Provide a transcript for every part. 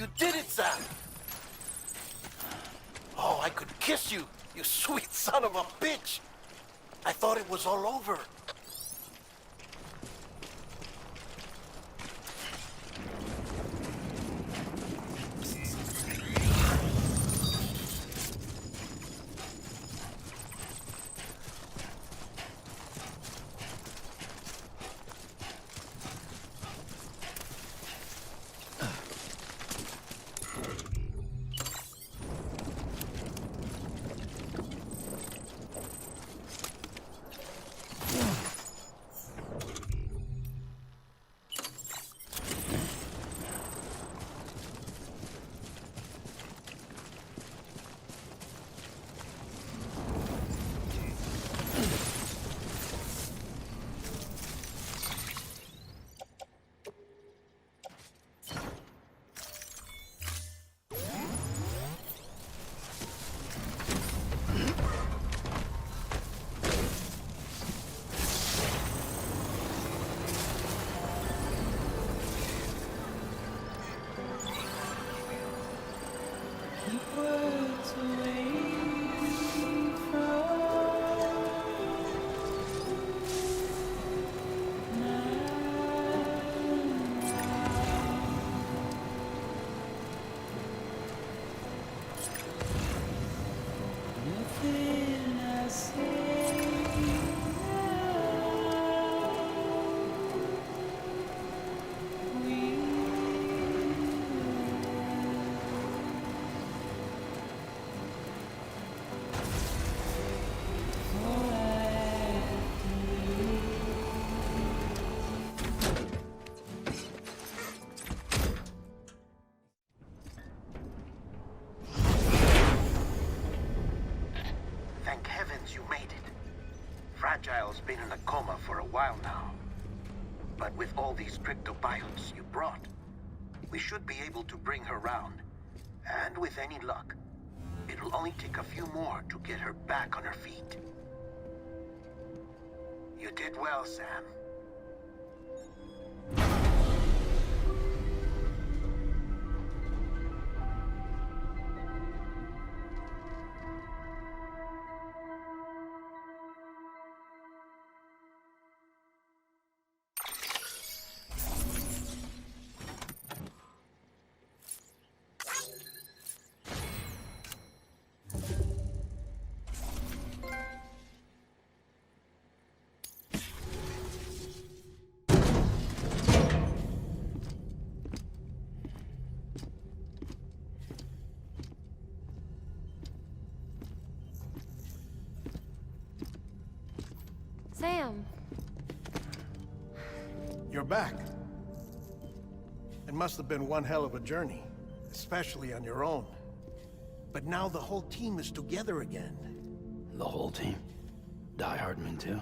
You did it, Sam! Oh, I could kiss you, you sweet son of a bitch! I thought it was all over. Thank heavens you made it. Fragile's been in a coma for a while now. But with all these cryptobiotes you brought, we should be able to bring her round. And with any luck, it'll only take a few more to get her back on her feet. You did well, Sam. Sam. You're back. It must have been one hell of a journey, especially on your own. But now the whole team is together again. The whole team? Die Hardman too?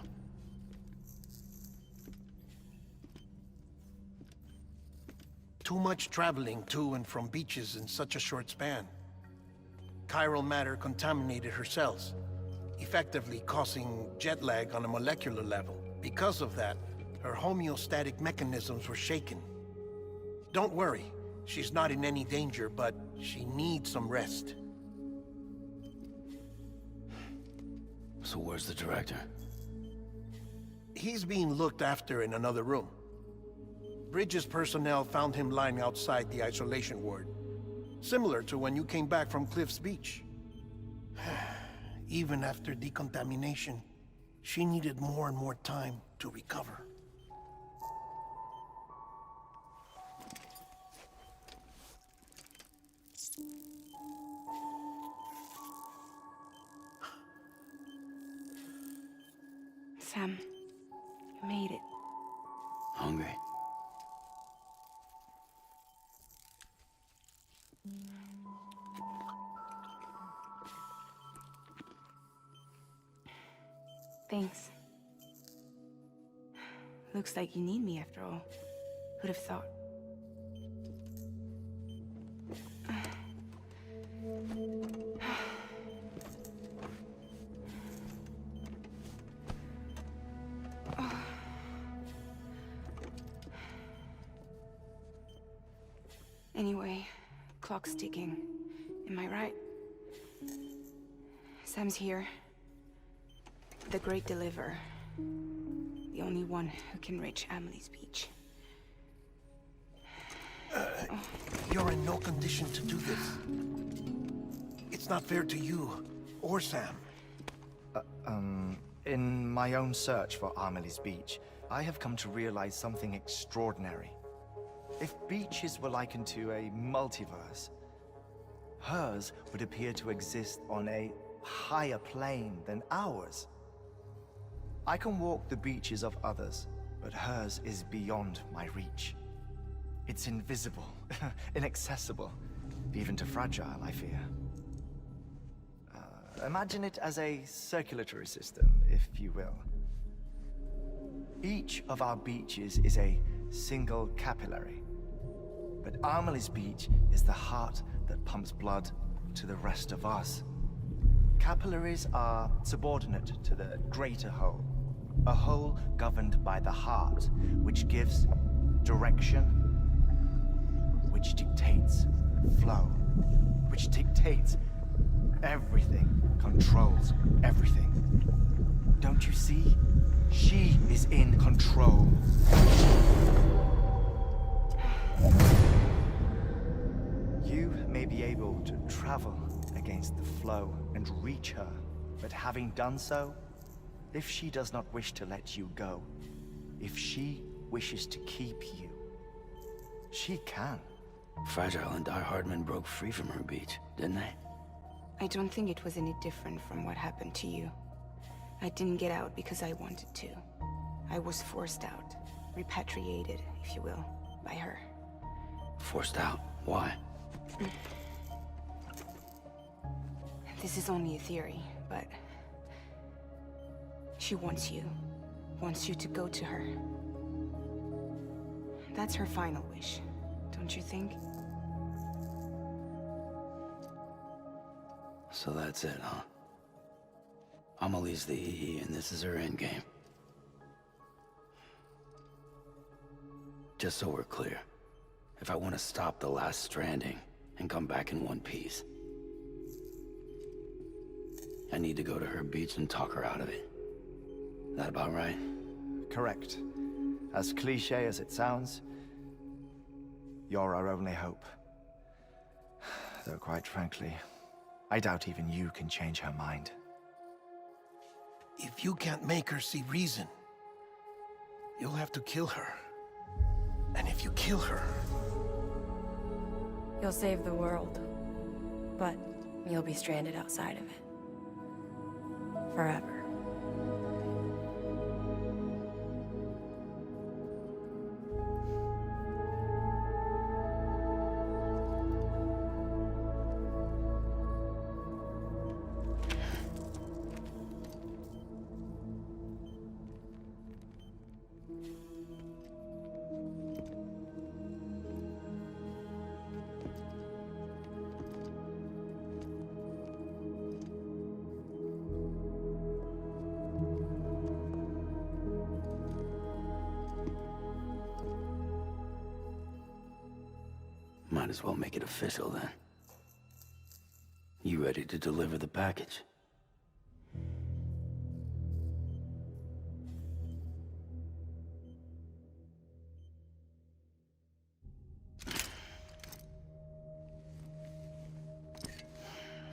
Too much traveling to and from beaches in such a short span. Chiral matter contaminated her cells, effectively causing jet lag on a molecular level. Because of that, her homeostatic mechanisms were shaken. Don't worry, she's not in any danger, but she needs some rest. So where's the director? He's being looked after in another room. Bridges personnel found him lying outside the isolation ward, similar to when you came back from Cliff's Beach. Even after decontamination, she needed more and more time to recover. Sam, you made it. Hungry? Thanks. Looks like you need me after all. Who'd have thought? Anyway, clock's ticking. Am I right? Sam's here. The great deliverer. The only one who can reach Amelie's beach. You're in no condition to do this. It's not fair to you or Sam. In my own search for Amelie's beach, I have come to realize something extraordinary. If beaches were likened to a multiverse, hers would appear to exist on a higher plane than ours. I can walk the beaches of others, but hers is beyond my reach. It's invisible, inaccessible, even to fragile, I fear. Imagine it as a circulatory system, if you will. Each of our beaches is a single capillary. But Amelie's beach is the heart that pumps blood to the rest of us. Capillaries are subordinate to the greater whole. A whole governed by the heart, which gives direction, which dictates flow, which dictates everything, controls everything. Don't you see? She is in control. You may be able to travel against the flow and reach her, but having done so, if she does not wish to let you go, if she wishes to keep you, she can. Fragile and die-hard men broke free from her beach, didn't they? I don't think it was any different from what happened to you. I didn't get out because I wanted to. I was forced out, repatriated, if you will, by her. Forced out? Why? This is only a theory, but she wants you to go to her. That's her final wish, don't you think? So that's it, huh? Amelie's the EE, and this is her endgame. Just so we're clear, if I want to stop the last stranding and come back in one piece, I need to go to her beach and talk her out of it. That about right? Correct. As cliche as it sounds, you're our only hope. Though quite frankly, I doubt even you can change her mind. If you can't make her see reason, you'll have to kill her. And if you kill her... You'll save the world, but you'll be stranded outside of it. Forever. Might as well make it official then. You ready to deliver the package?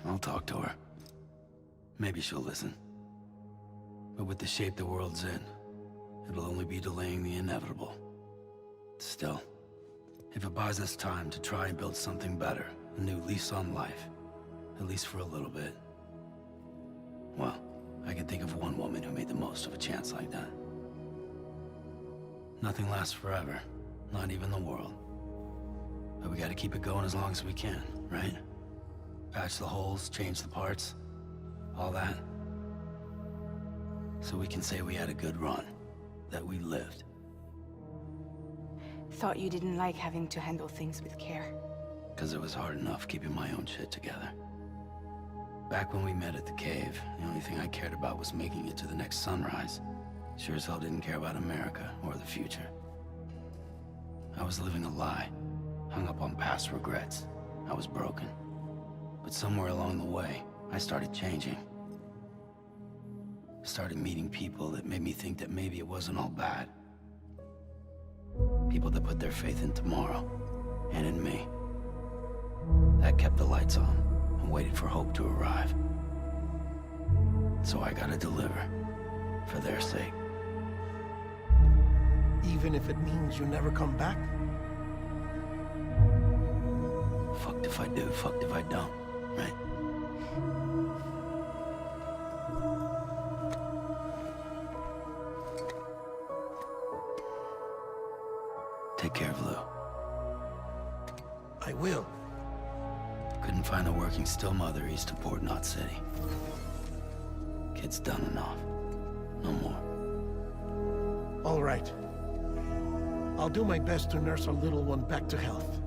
I'll talk to her. Maybe she'll listen. But with the shape the world's in, it'll only be delaying the inevitable. Still, if it buys us time to try and build something better, a new lease on life, at least for a little bit, well, I can think of one woman who made the most of a chance like that. Nothing lasts forever, not even the world. But we gotta keep it going as long as we can, right? Patch the holes, change the parts, all that. So we can say we had a good run, that we lived. Thought you didn't like having to handle things with care. Because it was hard enough keeping my own shit together. Back when we met at the cave, the only thing I cared about was making it to the next sunrise. Sure as hell didn't care about America or the future. I was living a lie, hung up on past regrets, I was broken. But somewhere along the way, I started changing. Started meeting people that made me think that maybe it wasn't all bad. People that put their faith in tomorrow, and in me. That kept the lights on, and waited for hope to arrive. So I gotta deliver, for their sake. Even if it means you never come back? Fucked if I do, fucked if I don't, right? Take care of Lou. I will. Couldn't find a working still mother east of Port Knot City. Kid's done enough. No more. All right. I'll do my best to nurse our little one back to health.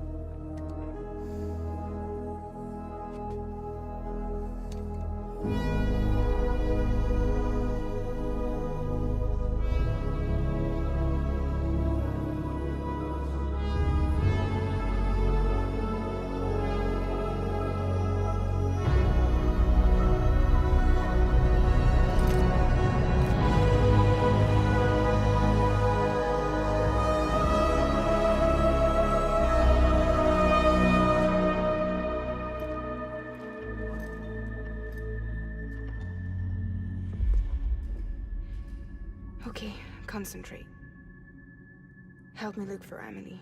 Okay, concentrate. Help me look for Emily.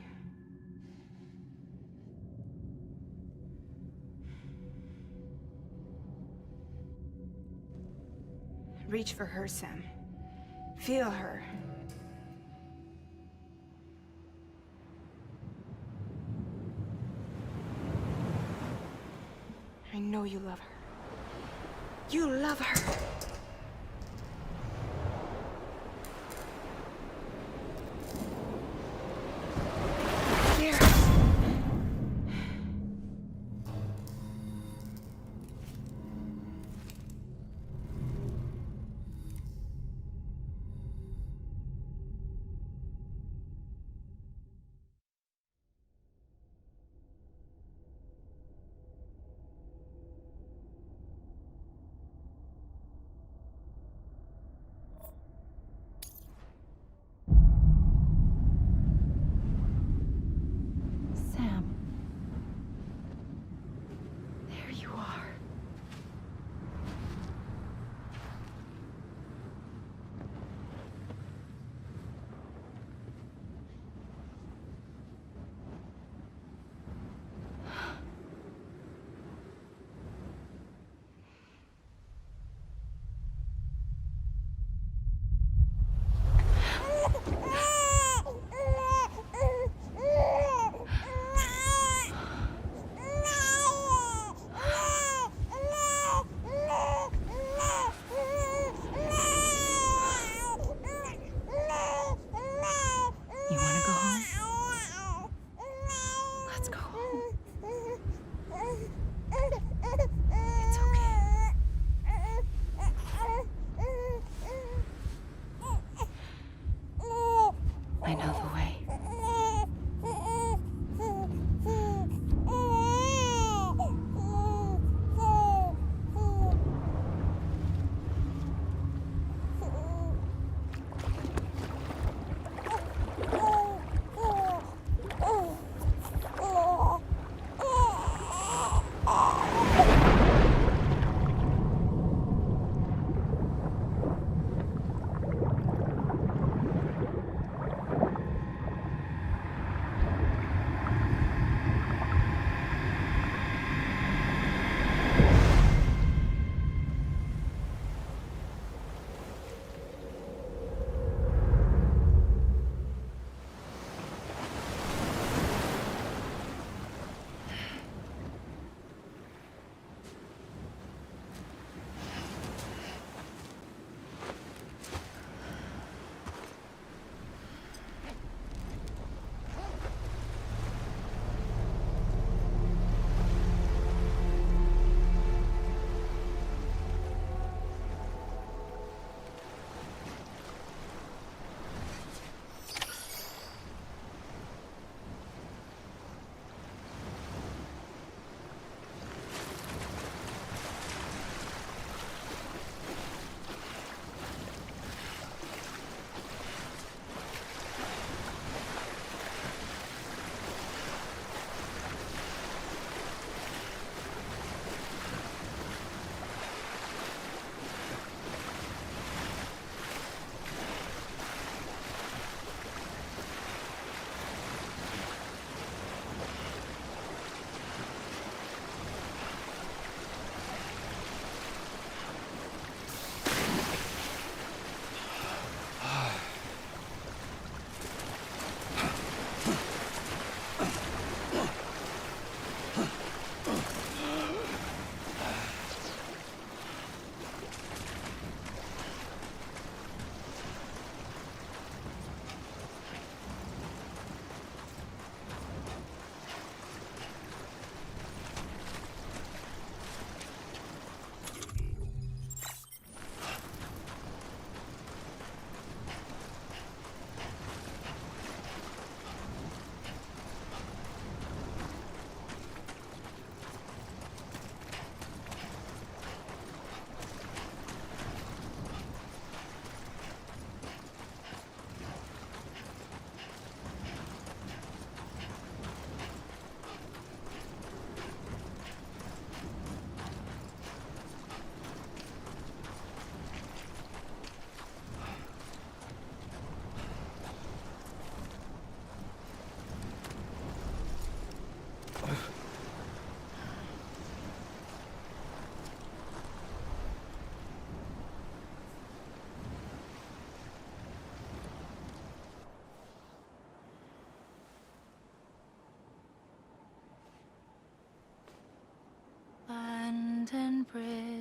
Reach for her, Sam. Feel her. I know you love her. You love her! There!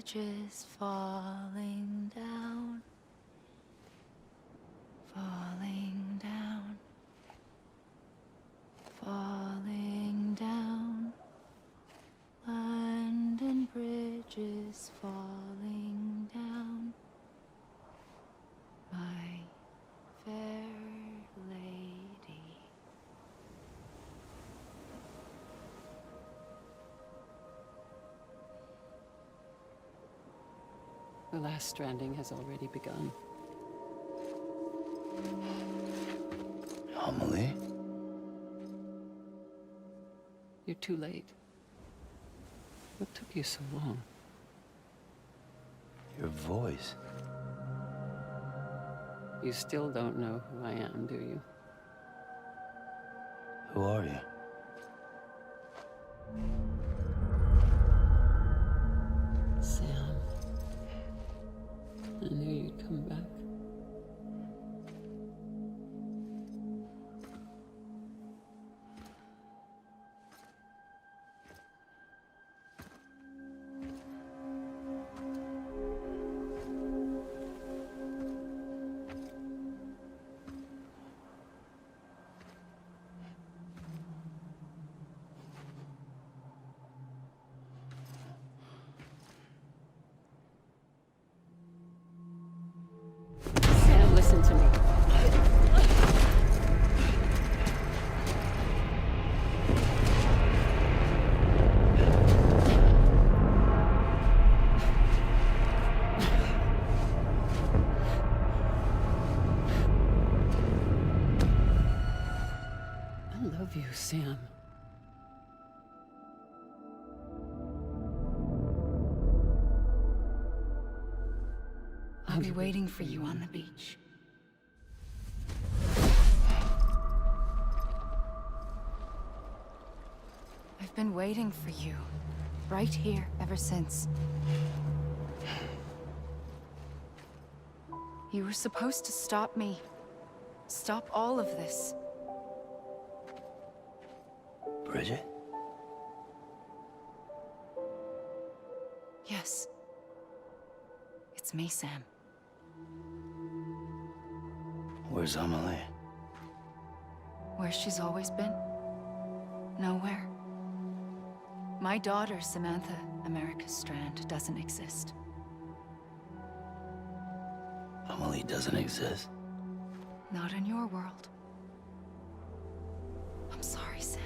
bridges falling down, falling down, falling down. London bridges falling down, my fair lady. The last stranding has already begun. Amelie? You're too late. What took you so long? Your voice. You still don't know who I am, do you? Who are you? Sam. I knew you'd come back. Sam, listen to me. I love you, Sam. I'll be waiting for you on the beach. I've been waiting for you, right here, ever since. You were supposed to stop me. Stop all of this. Bridget? Yes. It's me, Sam. Where's Amelie? Where she's always been? Nowhere. My daughter, Samantha Amerika Strand, doesn't exist. Amelie doesn't exist. Not in your world. I'm sorry, Sam.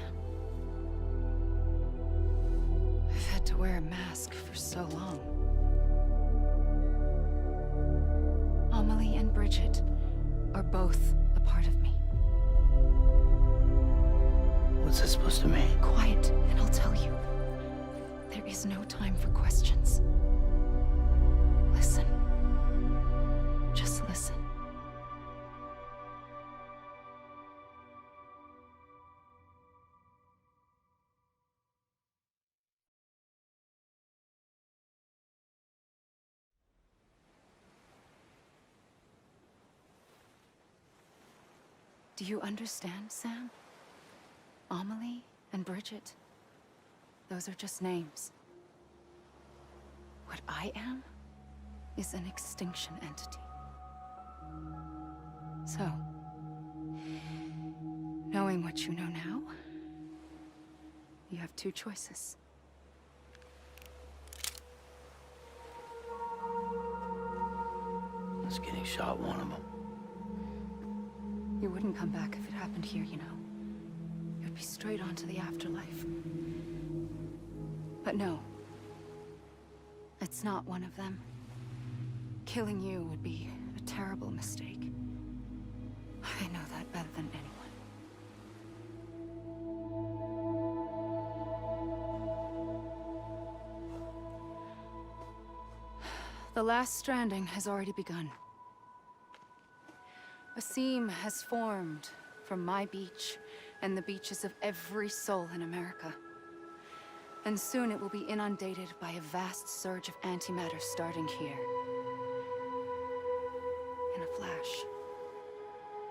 I've had to wear a mask for so long. Amelie and Bridget are both a part of me. What's that supposed to mean? Quiet, and I'll tell you. There is no time for questions. Listen. Just listen. Do you understand, Sam? Amelie and Bridget, those are just names. What I am is an extinction entity. So, knowing what you know now, you have two choices. Was getting shot one of them. You wouldn't come back if it happened here, you know. You'd be straight on to the afterlife. But no. It's not one of them. Killing you would be a terrible mistake. I know that better than anyone. The last stranding has already begun. A seam has formed from my beach and the beaches of every soul in America. And soon it will be inundated by a vast surge of antimatter starting here. In a flash,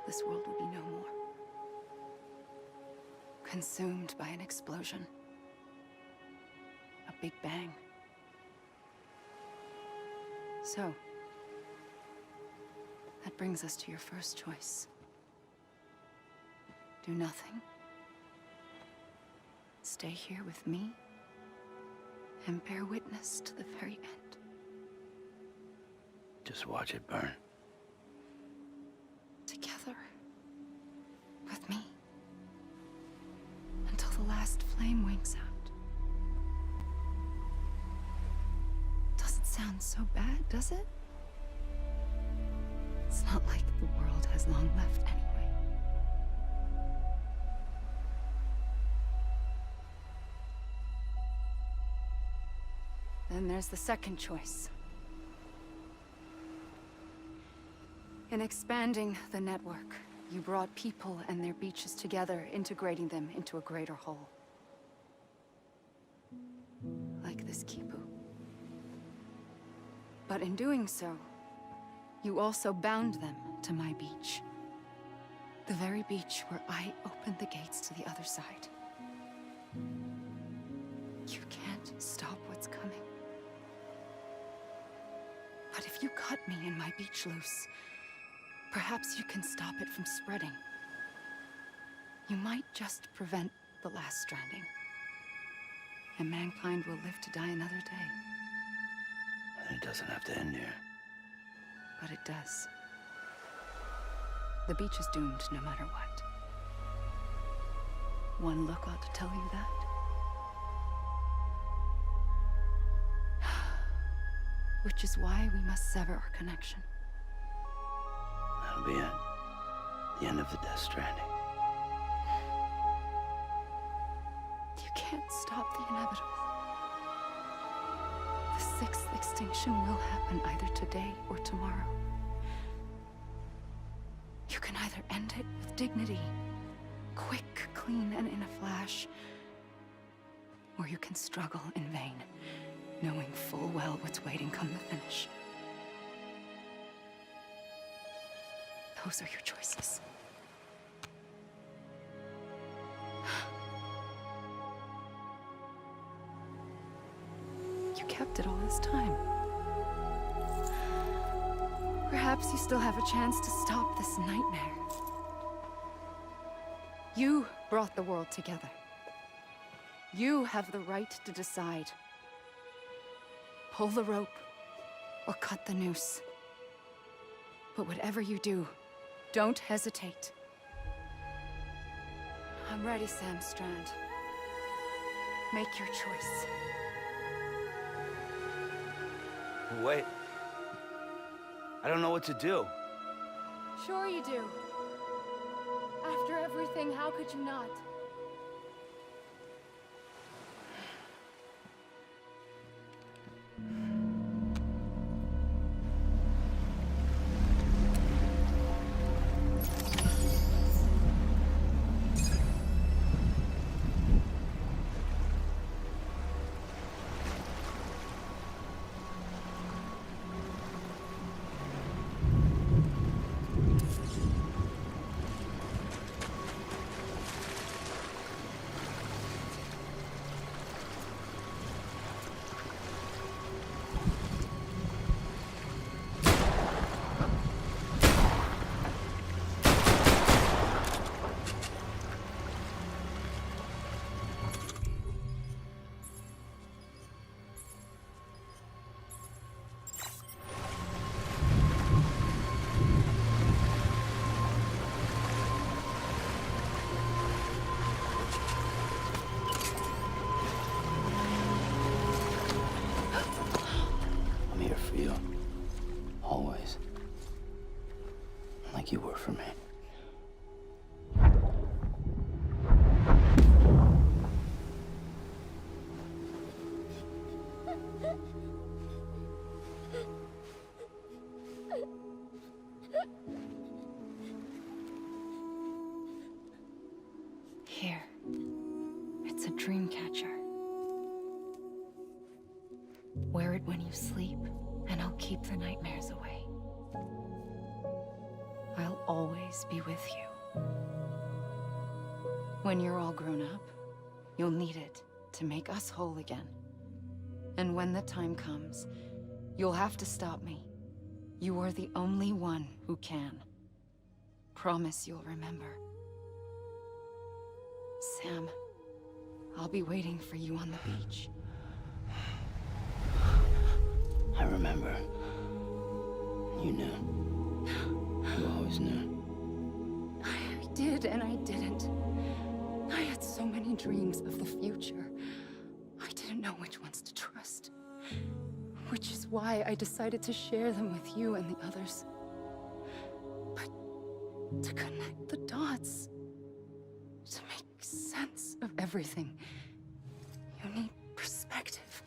this world will be no more. Consumed by an explosion. A big bang. So, that brings us to your first choice. Do nothing. Stay here with me and bear witness to the very end. Just watch it burn. Together. With me. Until the last flame winks out. Doesn't sound so bad, does it? It's not like the world has long left anyway. Then there's the second choice. In expanding the network, you brought people and their beaches together, integrating them into a greater whole. Like this Kipu. But in doing so, you also bound them to my beach. The very beach where I opened the gates to the other side. You can't stop what's coming. But if you cut me and my beach loose, perhaps you can stop it from spreading. You might just prevent the last stranding. And mankind will live to die another day. It doesn't have to end here. But it does. The beach is doomed no matter what. One look ought to tell you that. Which is why we must sever our connection. That'll be it. The end of the Death Stranding. You can't stop the inevitable. The sixth extinction will happen either today or tomorrow. You can either end it with dignity, quick, clean, and in a flash, or you can struggle in vain, knowing full well what's waiting come the finish. Those are your choices. You kept it all this time. Perhaps you still have a chance to stop this nightmare. You brought the world together. You have the right to decide. Pull the rope or cut the noose. But whatever you do, don't hesitate. I'm ready, Sam Strand. Make your choice. Wait. I don't know what to do. Sure you do. After everything, how could you not? For you. Always. Like you were for me. Here. It's a dream catcher. Wear it when you sleep, and I'll keep the nightmares away. I'll always be with you. When you're all grown up, you'll need it to make us whole again. And when the time comes, You'll have to stop me. You are the only one who can. Promise you'll remember. Sam, I'll be waiting for you on the beach. I remember. You knew. You always knew. I did and I didn't. I had so many dreams of the future. I didn't know which ones to trust. Which is why I decided to share them with you and the others. But to connect the dots, to make sense of everything, you need perspective.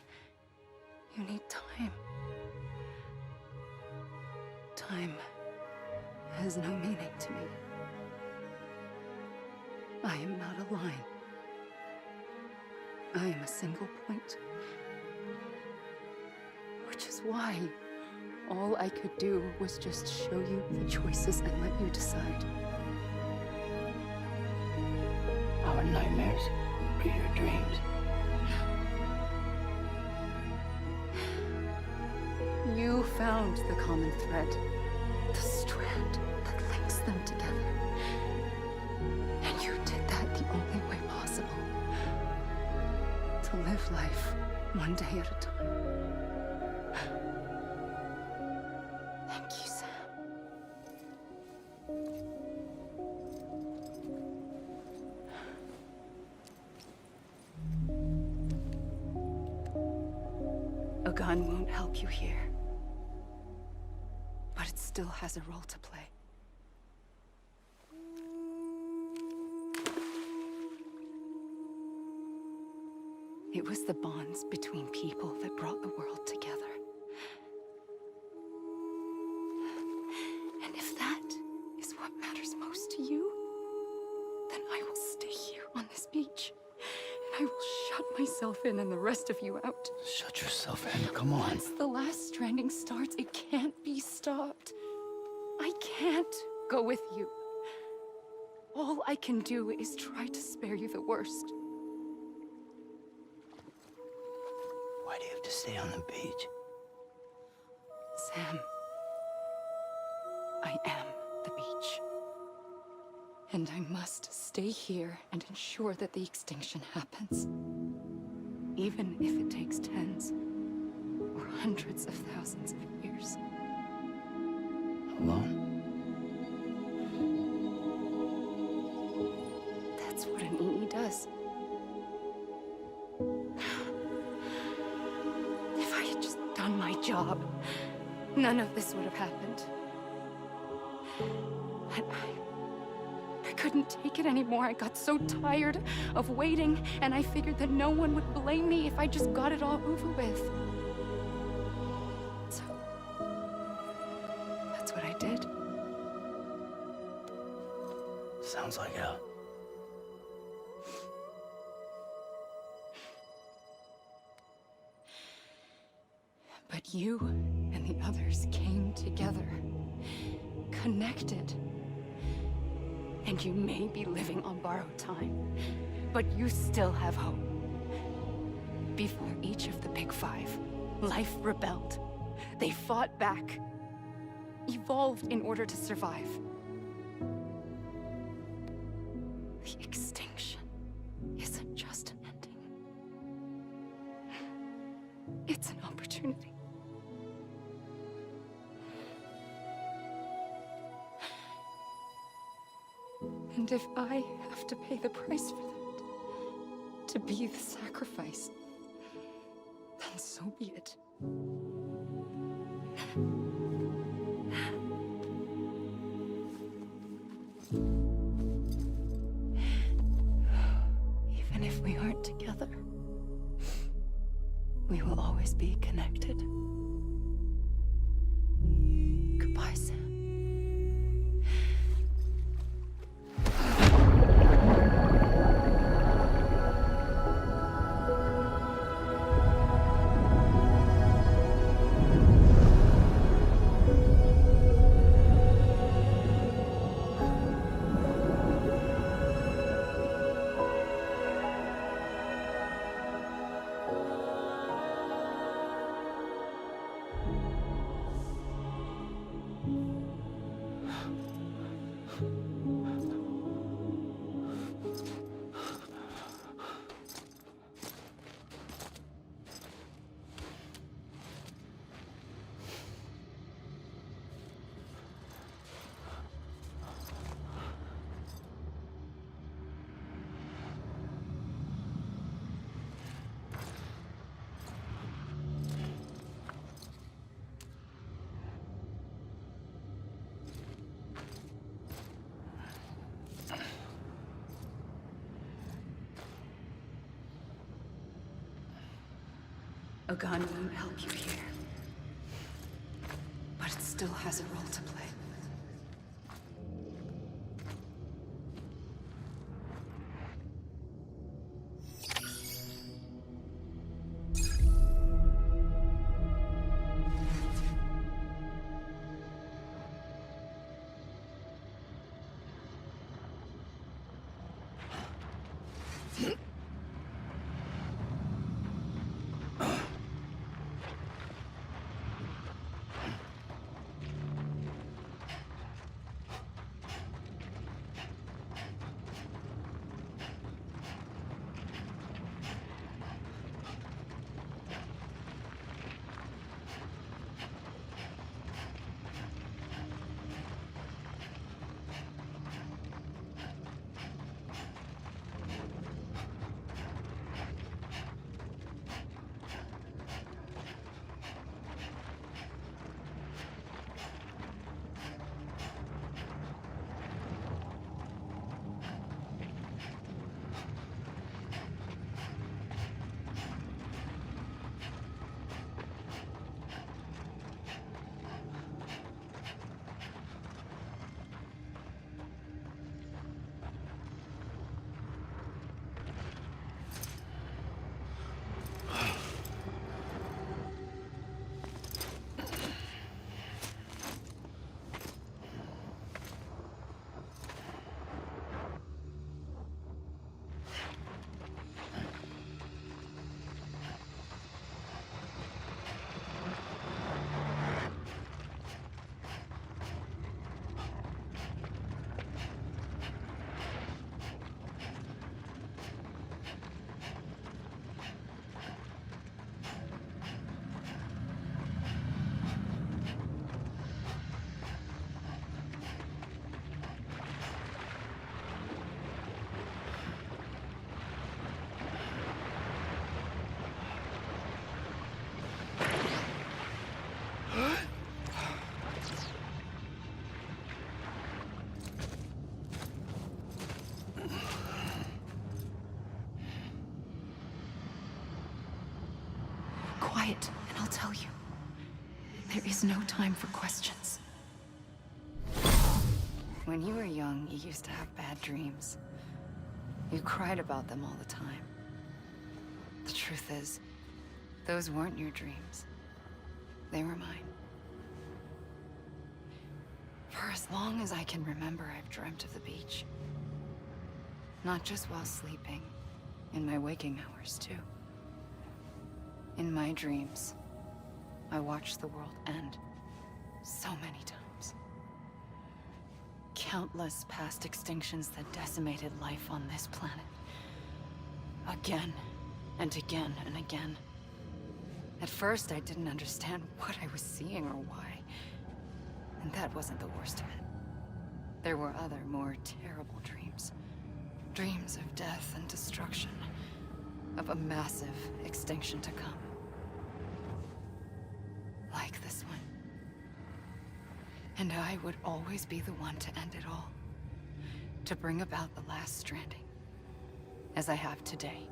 You need time. Time has no meaning to me. I am not a line. I am a single point. Which is why all I could do was just show you the choices and let you decide. Our nightmares are your dreams. You found the common thread, the strand that links them together. And you did that the only way possible. To live life one day at a time. Thank you, Sam. A gun won't help you here. But it still has a role to play. It was the bonds between people that brought the world together. And if that is what matters most to you, then I will stay here on this beach. And I will shut myself in and the rest of you out. Shut yourself in, come on. Once the last stranding starts, it can't be stopped. I can't go with you. All I can do is try to spare you the worst. Why do you have to stay on the beach? Sam, I am the beach. And I must stay here and ensure that the extinction happens. Even if it takes tens or hundreds of thousands of years. Alone? That's what an EE does. If I had just done my job, none of this would have happened. But I couldn't take it anymore. I got so tired of waiting, and I figured that no one would blame me if I just got it all over with. So, that's what I did. Sounds like hell. But you and the others came together, connected. And you may be living on borrowed time, but you still have hope. Before each of the Big Five, life rebelled. They fought back, evolved in order to survive. The extinction isn't just an ending. It's an opportunity. And if I have to pay the price for that, to be the sacrifice, then so be it. Even if we aren't together, we will always be connected. Goodbye, Sam. A gun won't help you here. But it still has a role to play. Quiet, and I'll tell you. There is no time for questions. When you were young, you used to have bad dreams. You cried about them all the time. The truth is, those weren't your dreams. They were mine. For as long as I can remember, I've dreamt of the beach. Not just while sleeping, in my waking hours, too. In my dreams, I watched the world end so many times. Countless past extinctions that decimated life on this planet. Again, and again, and again. At first, I didn't understand what I was seeing or why. And that wasn't the worst of it. There were other, more terrible dreams. Dreams of death and destruction. Of a massive extinction to come. Like this one. And I would always be the one to end it all. To bring about the last stranding. As I have today.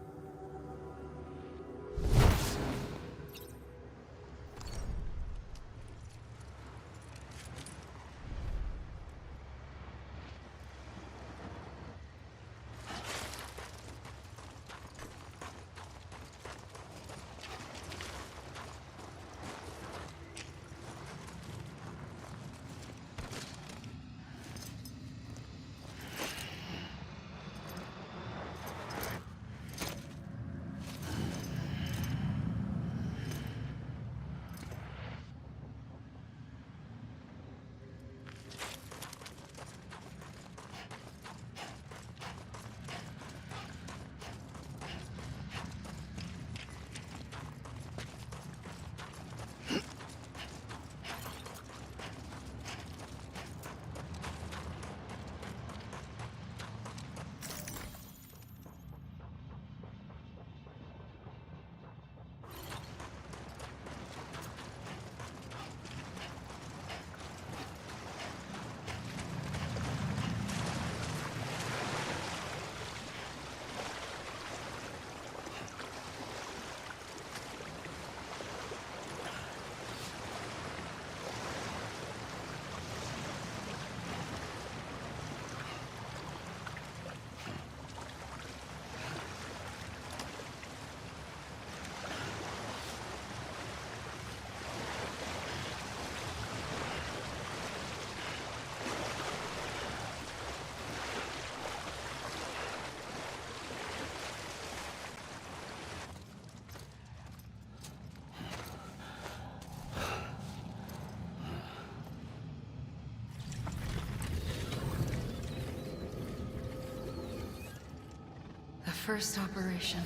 first operation,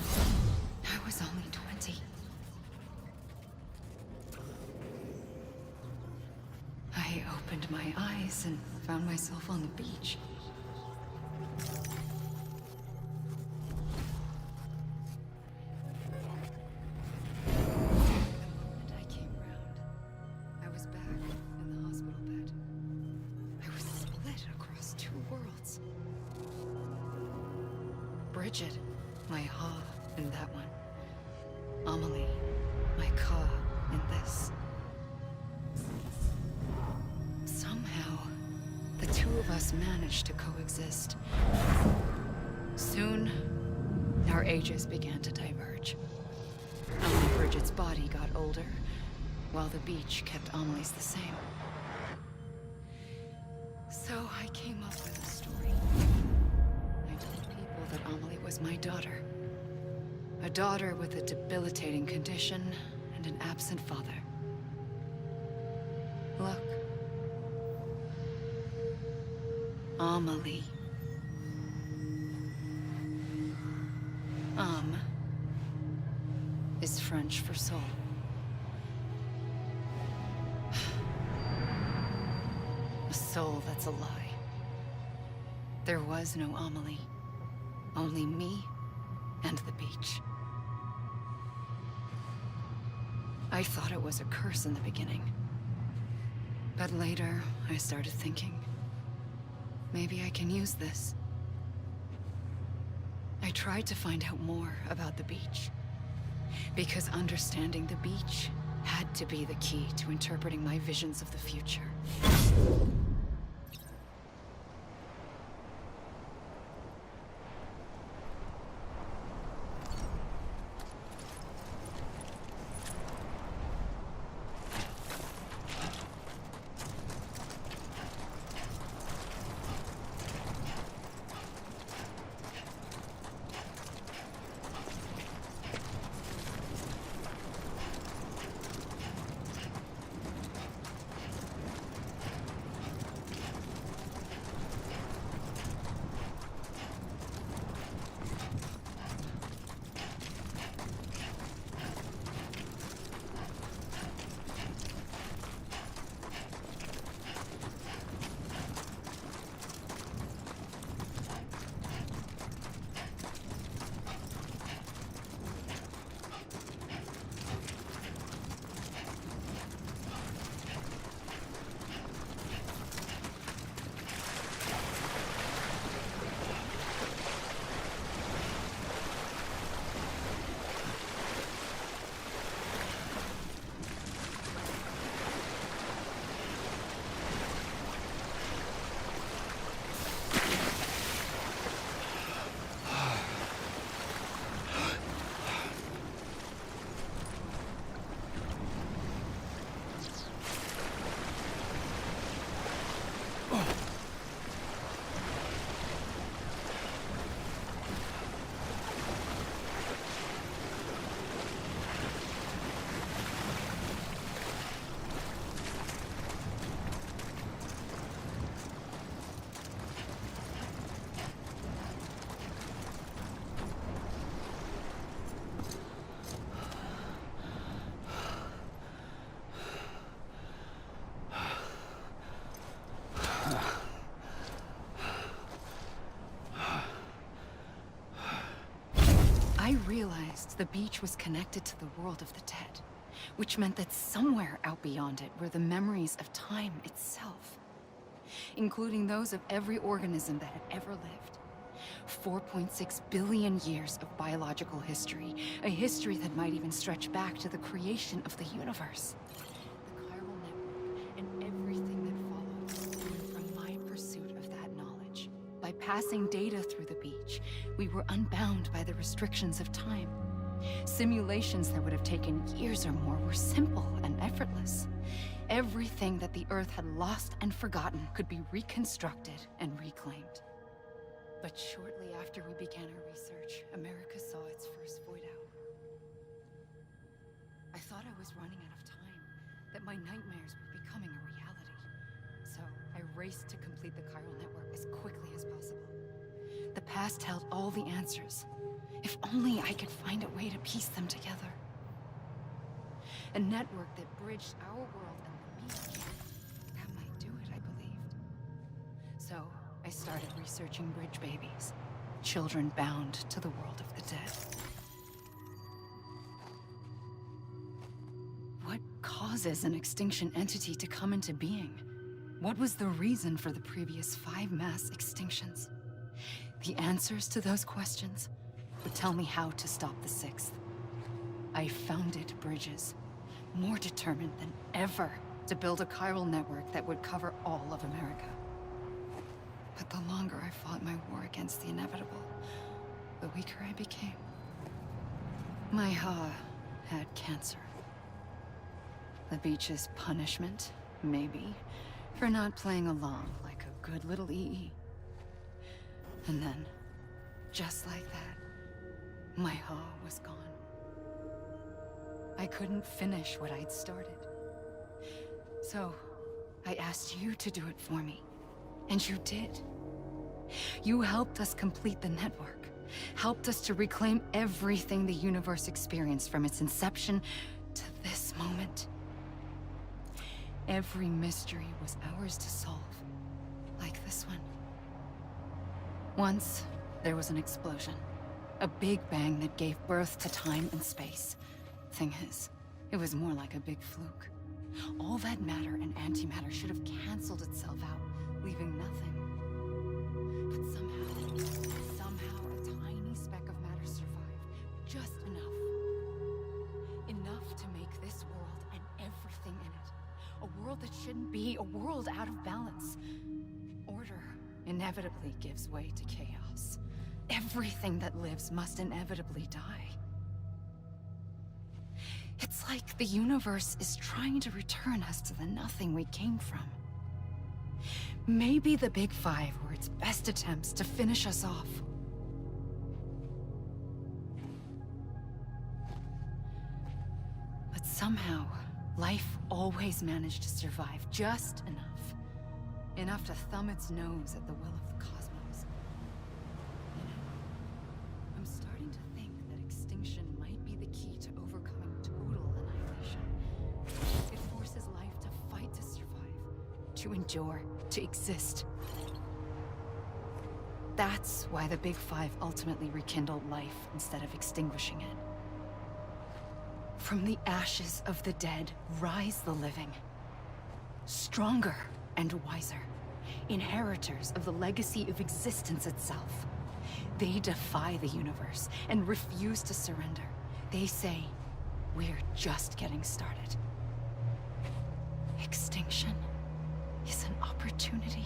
I was only 20. I opened my eyes and found myself on the beach. The moment I came round, I was back in the hospital bed. I was split across two worlds. Bridget, my ha in that one. Amelie, my ka in this. Somehow, the two of us managed to coexist. Soon, our ages began to diverge. Only Bridget's body got older, while the beach kept Amelie's the same. So I came up with a story. I told people that Amelie was my daughter. A daughter with a debilitating condition and an absent father. Look. Amelie. Is French for soul. A soul that's a lie. There was no Amelie. Only me and the beach. I thought it was a curse in the beginning. But later, I started thinking, maybe I can use this. I tried to find out more about the beach. Because understanding the beach had to be the key to interpreting my visions of the future. I realized the beach was connected to the world of the dead, which meant that somewhere out beyond it were the memories of time itself, including those of every organism that had ever lived. 4.6 billion years of biological history, a history that might even stretch back to the creation of the universe. The chiral network and everything that followed came from my pursuit of that knowledge. By passing data through the beach, we were unbound by the restrictions of time. Simulations that would have taken years or more were simple and effortless. Everything that the Earth had lost and forgotten could be reconstructed and reclaimed. But shortly after we began our research, America saw its first voidout. I thought I was running out of time, that my nightmares were becoming a reality. So I raced to complete the chiral network as quickly as possible. The past held all the answers. If only I could find a way to piece them together. A network that bridged our world and the beach. That might do it, I believed. So, I started researching bridge babies. Children bound to the world of the dead. What causes an extinction entity to come into being? What was the reason for the previous 5 mass extinctions? The answers to those questions would tell me how to stop the 6th. I founded bridges, more determined than ever to build a chiral network that would cover all of America. But the longer I fought my war against the inevitable, the weaker I became. My Ha had cancer. The beach's punishment, maybe, for not playing along like a good little EE. And then, just like that, my Ha was gone. I couldn't finish what I'd started. So, I asked you to do it for me. And you did. You helped us complete the network. Helped us to reclaim everything the universe experienced from its inception to this moment. Every mystery was ours to solve. Like this one. Once, there was an explosion. A big bang that gave birth to time and space. Thing is, it was more like a big fluke. All that matter and antimatter should have canceled itself out, leaving nothing. But somehow a tiny speck of matter survived. Just enough. Enough to make this world and everything in it. A world that shouldn't be, a world out of balance. Order inevitably gives way to chaos. Everything that lives must inevitably die. It's like the universe is trying to return us to the nothing we came from. Maybe the Big Five were its best attempts to finish us off. But somehow, life always managed to survive just enough. Enough to thumb its nose at the will of the cosmos. You know, I'm starting to think that extinction might be the key to overcoming total annihilation. It forces life to fight to survive, to endure, to exist. That's why the Big Five ultimately rekindled life instead of extinguishing it. From the ashes of the dead rise the living. Stronger and wiser. Inheritors of the legacy of existence itself. They defy the universe and refuse to surrender. They say, we're just getting started. Extinction is an opportunity.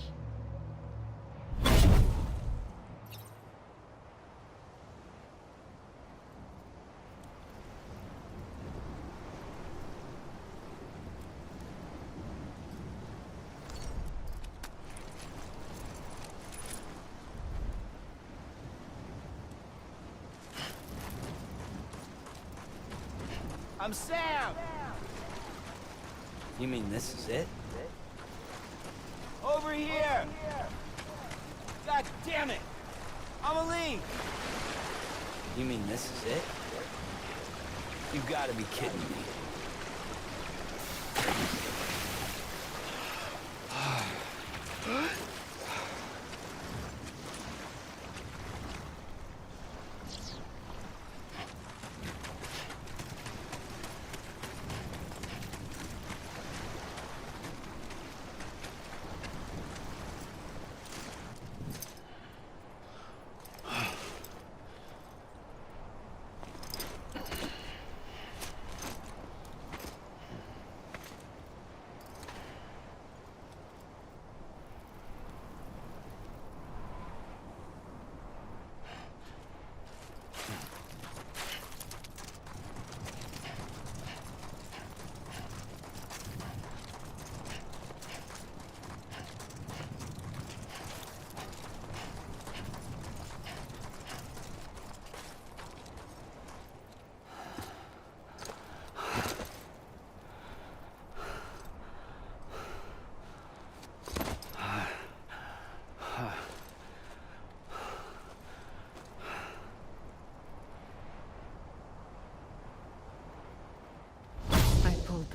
I'm Sam! You mean this is it? Over here! God damn it! I'm a lead! You mean this is it? You gotta be kidding me.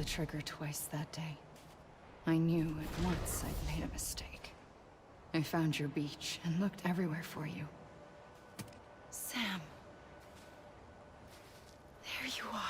trigger twice that day. I knew at once I'd made a mistake. I found your beach and looked everywhere for you. Sam. There you are.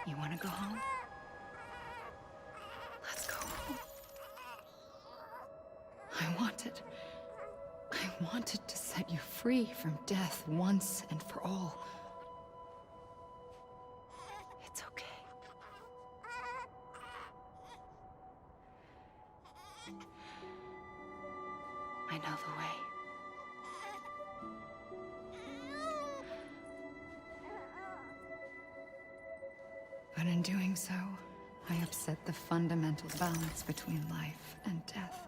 You want to go home? Let's go home. I wanted to set you free from death once and for all. It's okay. I know the way. But in doing so, I upset the fundamental balance between life and death.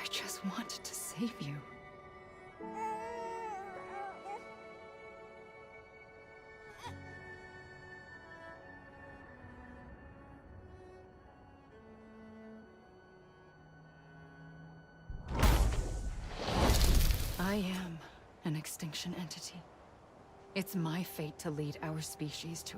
I just wanted to save you. I am an extinction entity. It's my fate to lead our species to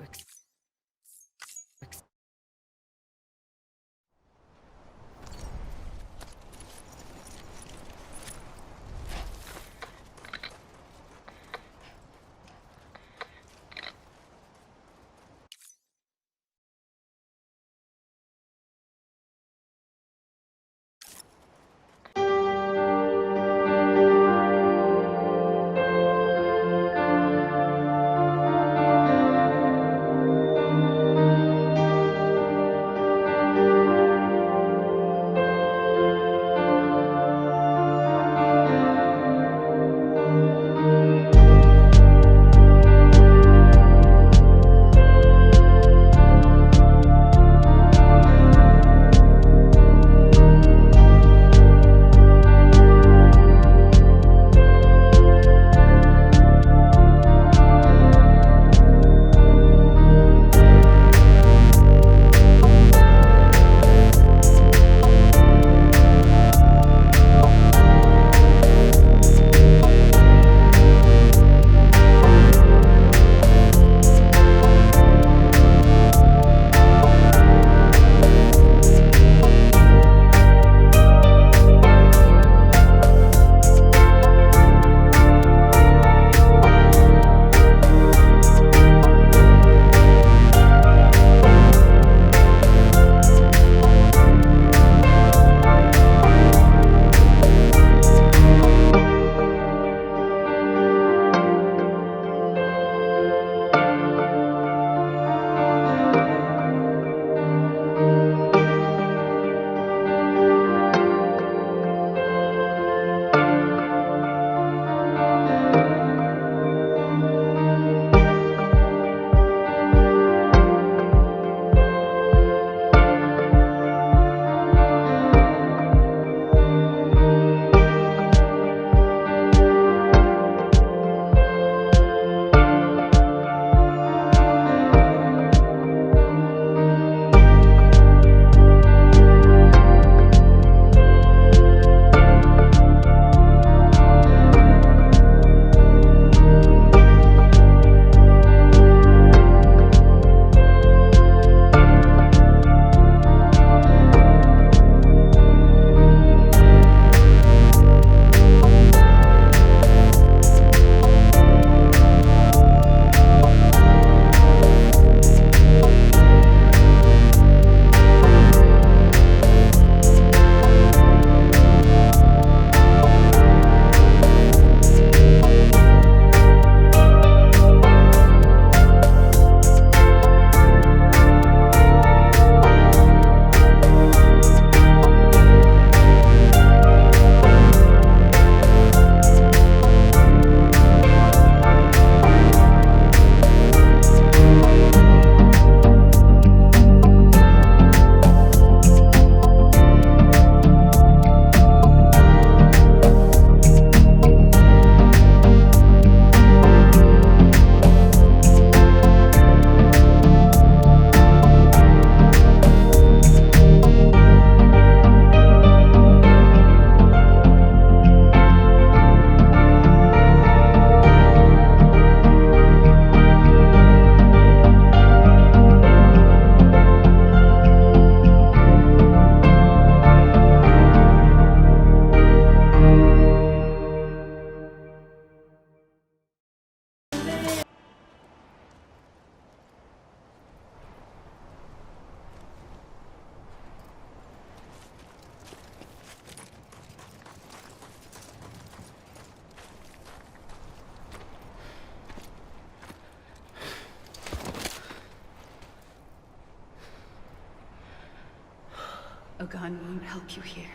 A gun won't help you here.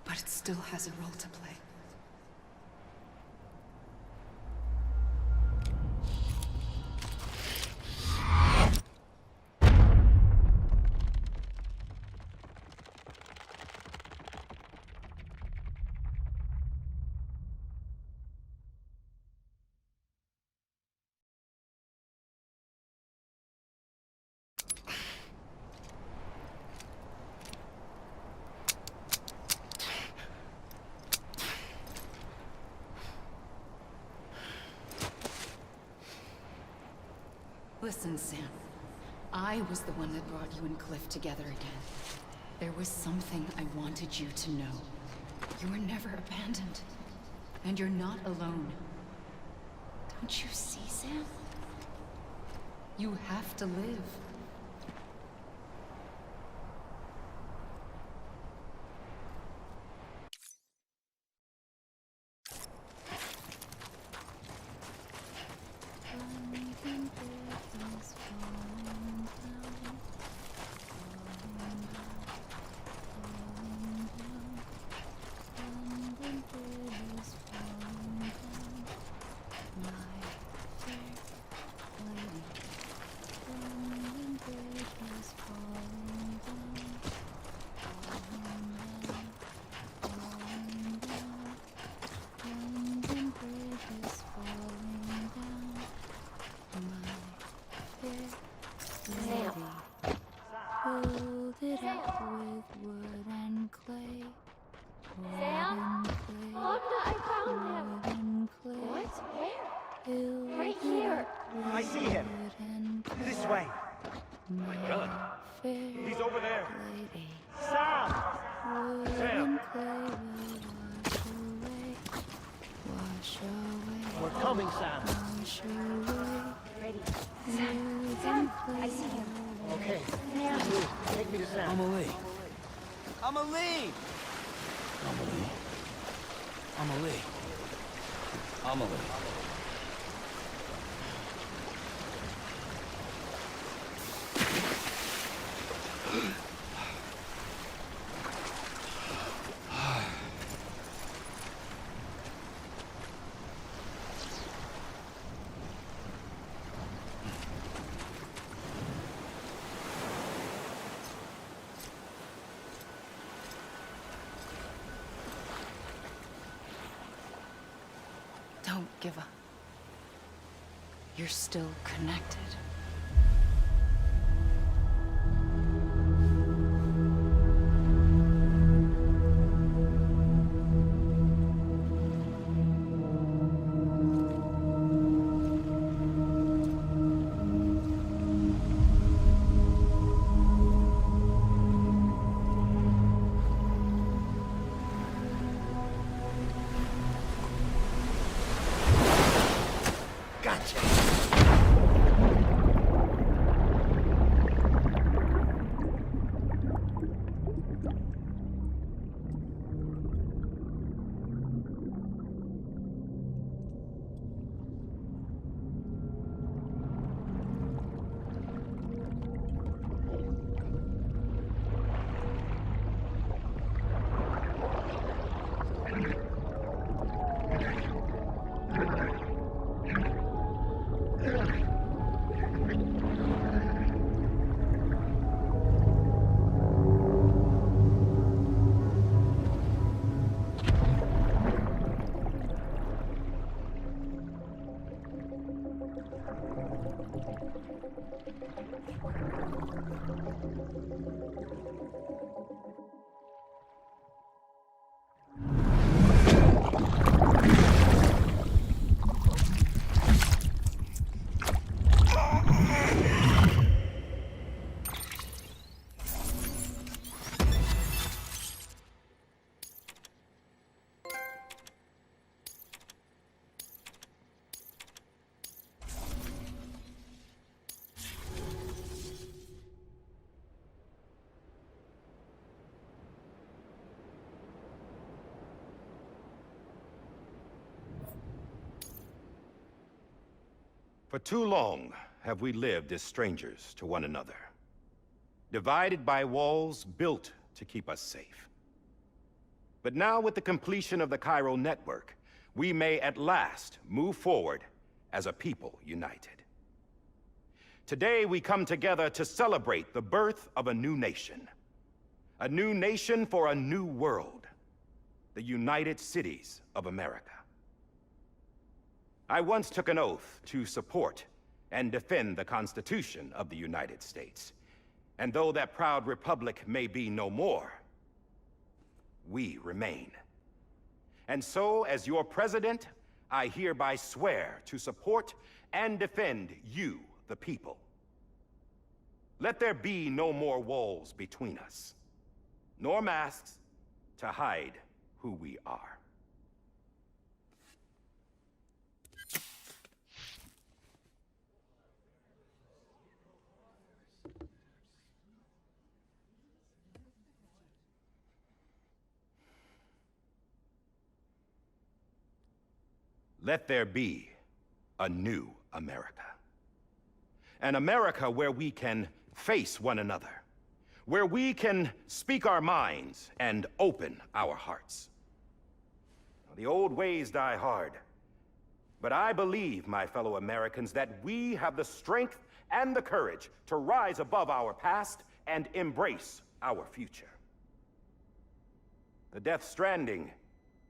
But it still has a role to play. Listen, Sam. I was the one that brought you and Cliff together again. There was something I wanted you to know. You were never abandoned. And you're not alone. Don't you see, Sam? You have to live. I see him. This way. My gun. He's over there. Sam! Sam! We're coming, Sam. Ready. Sam, I see him. Okay. Take me to Sam. Amelie. Amelie! Amelie. Amelie. Amelie. Don't give up. You're still connected. For too long have we lived as strangers to one another. divided by walls built to keep us safe. But now, with the completion of the chiral network, we may at last move forward as a people united. Today, we come together to celebrate the birth of a new nation. A new nation for a new world. The United Cities of America. I once took an oath to support and defend the Constitution of the United States. And though that proud republic may be no more, we remain. And so, as your president, I hereby swear to support and defend you, the people. Let there be no more walls between us, nor masks to hide who we are. Let there be a new America. An America where we can face one another, where we can speak our minds and open our hearts. The old ways die hard, but I believe, my fellow Americans, that we have the strength and the courage to rise above our past and embrace our future. The Death Stranding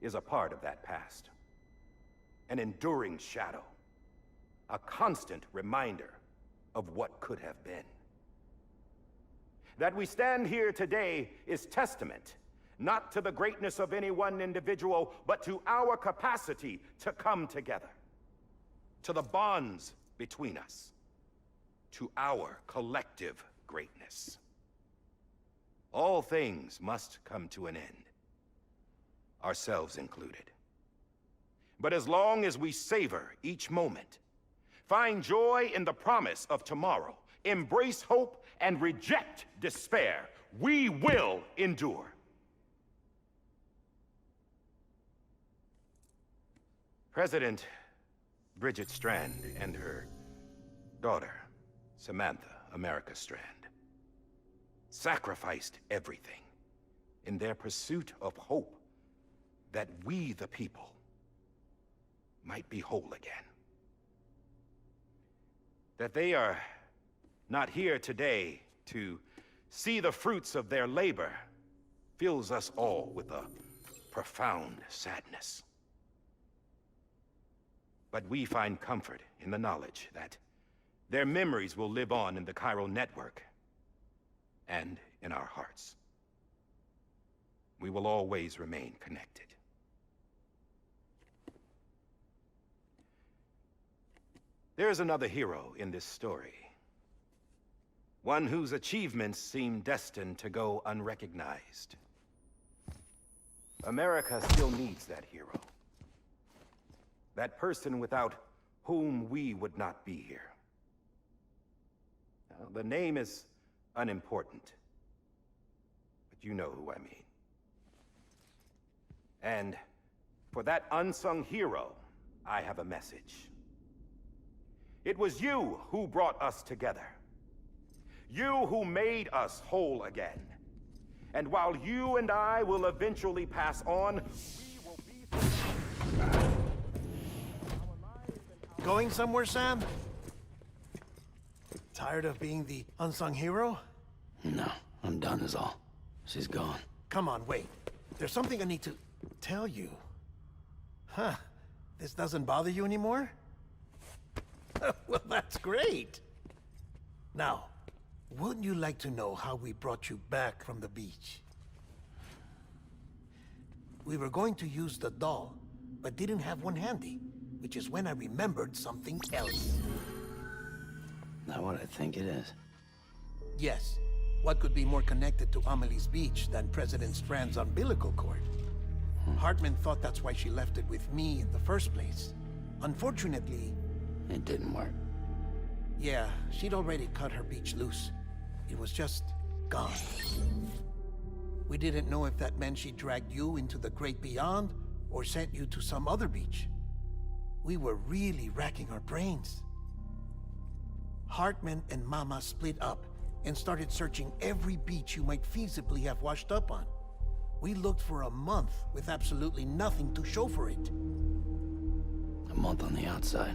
is a part of that past. An enduring shadow, a constant reminder of what could have been. That we stand here today is testament, not to the greatness of any one individual, but to our capacity to come together, to the bonds between us, to our collective greatness. All things must come to an end, ourselves included. But as long as we savor each moment, find joy in the promise of tomorrow, embrace hope, and reject despair, we will endure. President Bridget Strand and her daughter, Samantha Amerika Strand, sacrificed everything in their pursuit of hope that we, the people, might be whole again. That they are not here today to see the fruits of their labor fills us all with a profound sadness. But we find comfort in the knowledge that their memories will live on in the chiral network and in our hearts. We will always remain connected. There's another hero in this story. One whose achievements seem destined to go unrecognized. America still needs that hero. That person without whom we would not be here. Now, the name is unimportant, but you know who I mean. And for that unsung hero, I have a message. It was you who brought us together. You who made us whole again. And while you and I will eventually pass on, we will be... Going somewhere, Sam? Tired of being the unsung hero? No, I'm done is all. She's gone. Come on, wait. There's something I need to tell you. Huh. This doesn't bother you anymore? Well, that's great. Now, wouldn't you like to know how we brought you back from the beach? We were going to use the doll, but didn't have one handy, which is when I remembered something else. Not what I think it is. Yes. What could be more connected to Amelie's beach than President Strand's umbilical cord? Hartman thought that's why she left it with me in the first place. Unfortunately... It didn't work. Yeah, she'd already cut her beach loose. It was just gone. We didn't know if that meant she dragged you into the great beyond or sent you to some other beach. We were really racking our brains. Hartman and Mama split up, and started searching every beach you might feasibly have washed up on. We looked for a month with absolutely nothing to show for it. A month on the outside.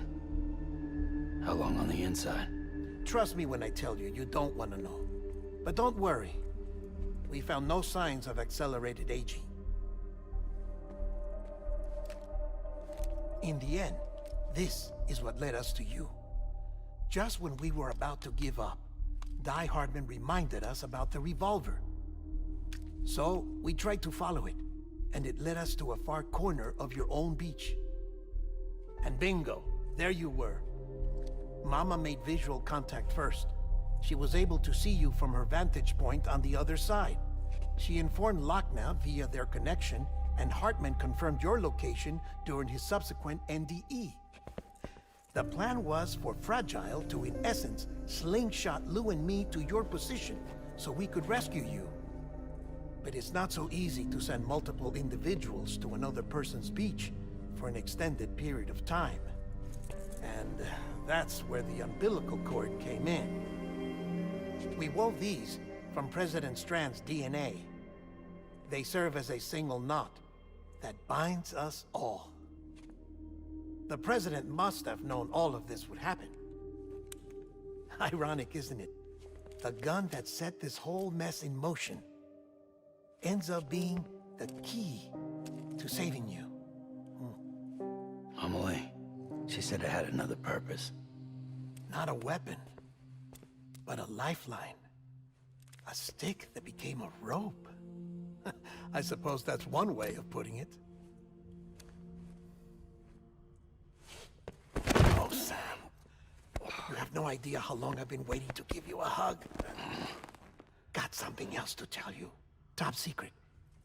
How long on the inside? Trust me when I tell you, you don't want to know. But don't worry. We found no signs of accelerated aging. In the end, this is what led us to you. Just when we were about to give up, Die Hardman reminded us about the revolver. So, we tried to follow it, and it led us to a far corner of your own beach. And bingo, there you were. Mama made visual contact first. She was able to see you from her vantage point on the other side. She informed Lochna via their connection, and Hartman confirmed your location during his subsequent NDE. The plan was for Fragile to, in essence, slingshot Lou and me to your position so we could rescue you. But it's not so easy to send multiple individuals to another person's beach for an extended period of time. And that's where the umbilical cord came in. We wove these from President Strand's DNA. They serve as a single knot that binds us all. The President must have known all of this would happen. Ironic, isn't it? The gun that set this whole mess in motion ends up being the key to saving you. Amelie, she said it had another purpose. Not a weapon, but a lifeline. A stick that became a rope. I suppose that's one way of putting it. Oh, Sam. You have no idea how long I've been waiting to give you a hug. Got something else to tell you. Top secret.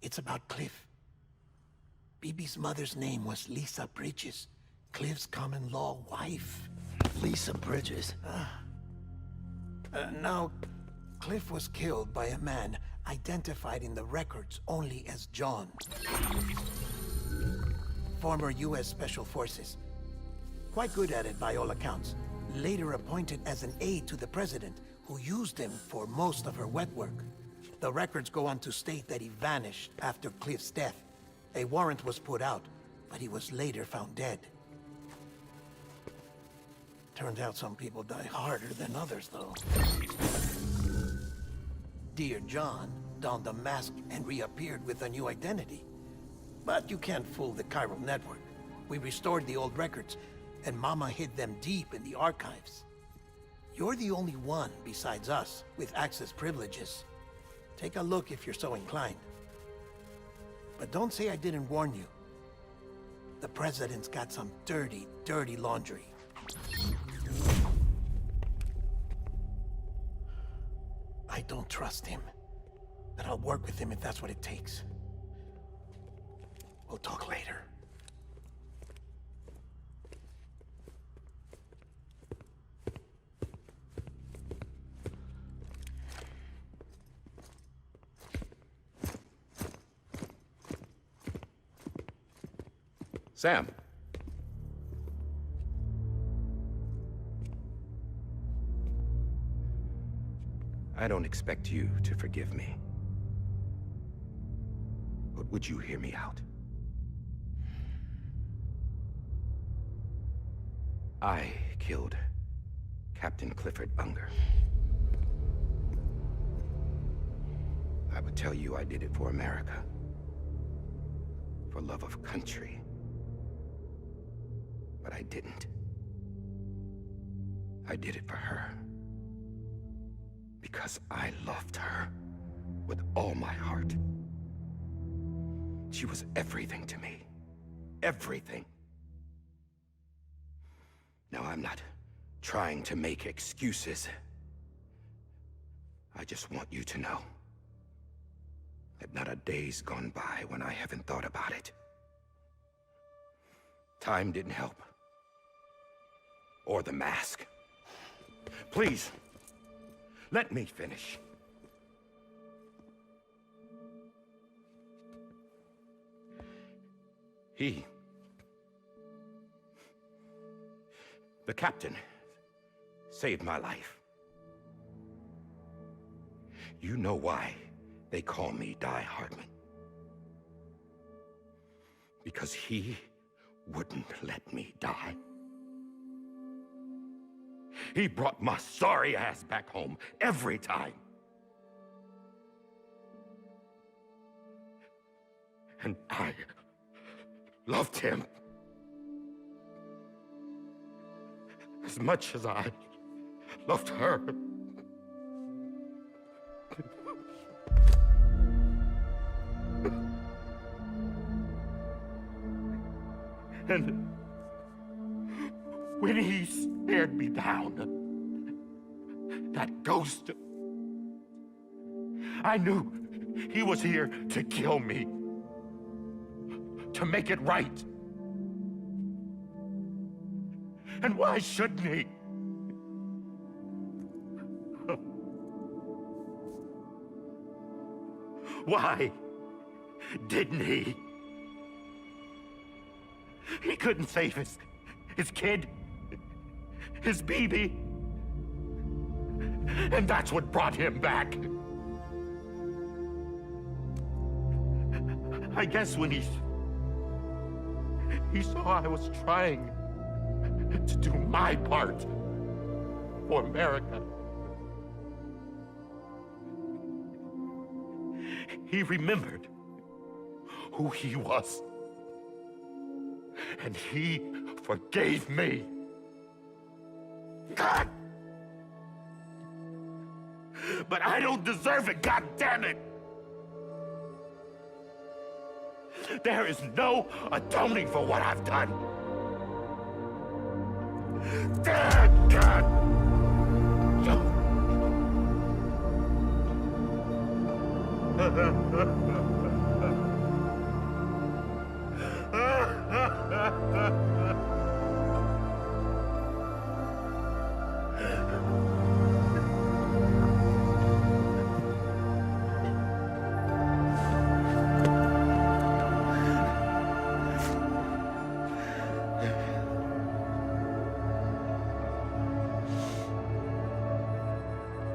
It's about Cliff. Bibi's mother's name was Lisa Bridges, Cliff's common-law wife. Lisa Bridges? Now, Cliff was killed by a man identified in the records only as John. Former U.S. Special Forces. Quite good at it by all accounts. Later appointed as an aide to the president, who used him for most of her wet work. The records go on to state that he vanished after Cliff's death. A warrant was put out, but he was later found dead. Turned out some people die harder than others, though. Dear John donned a mask and reappeared with a new identity. But you can't fool the chiral network. We restored the old records, and Mama hid them deep in the archives. You're the only one, besides us, with access privileges. Take a look if you're so inclined. But don't say I didn't warn you. The President's got some dirty, dirty laundry. I don't trust him, but I'll work with him if that's what it takes. We'll talk later. Sam. I don't expect you to forgive me. But would you hear me out? I killed Captain Clifford Unger. I would tell you I did it for America. For love of country. But I didn't. I did it for her. Because I loved her with all my heart. She was everything to me. Everything. Now, I'm not trying to make excuses. I just want you to know that not a day's gone by when I haven't thought about it. Time didn't help. Or the mask. Please, let me finish. The captain saved my life. You know why they call me Die Hardman? Because he wouldn't let me die. He brought my sorry ass back home every time. And I loved him as much as I loved her. And when he stared me down, that ghost, I knew he was here to kill me, to make it right. And why shouldn't he? Why didn't he? He couldn't save his kid, his baby. And that's what brought him back. I guess when he saw I was trying to do my part for America, he remembered who he was. And he forgave me. God! But I don't deserve it, God damn it! There is no atoning for what I've done. God!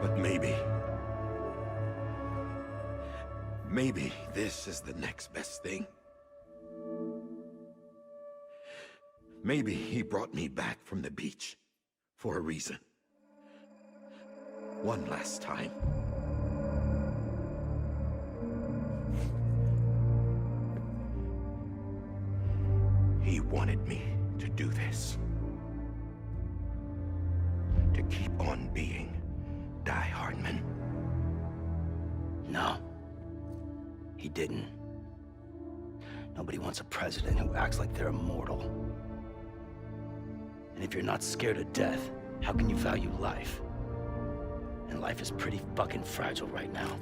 But maybe this is the next best thing. Maybe he brought me back from the beach for a reason. One last time. He wanted me to do this. To keep on being Die Hardman. No. He didn't. Nobody wants a president who acts like they're immortal. And if you're not scared of death, how can you value life? And life is pretty fucking fragile right now.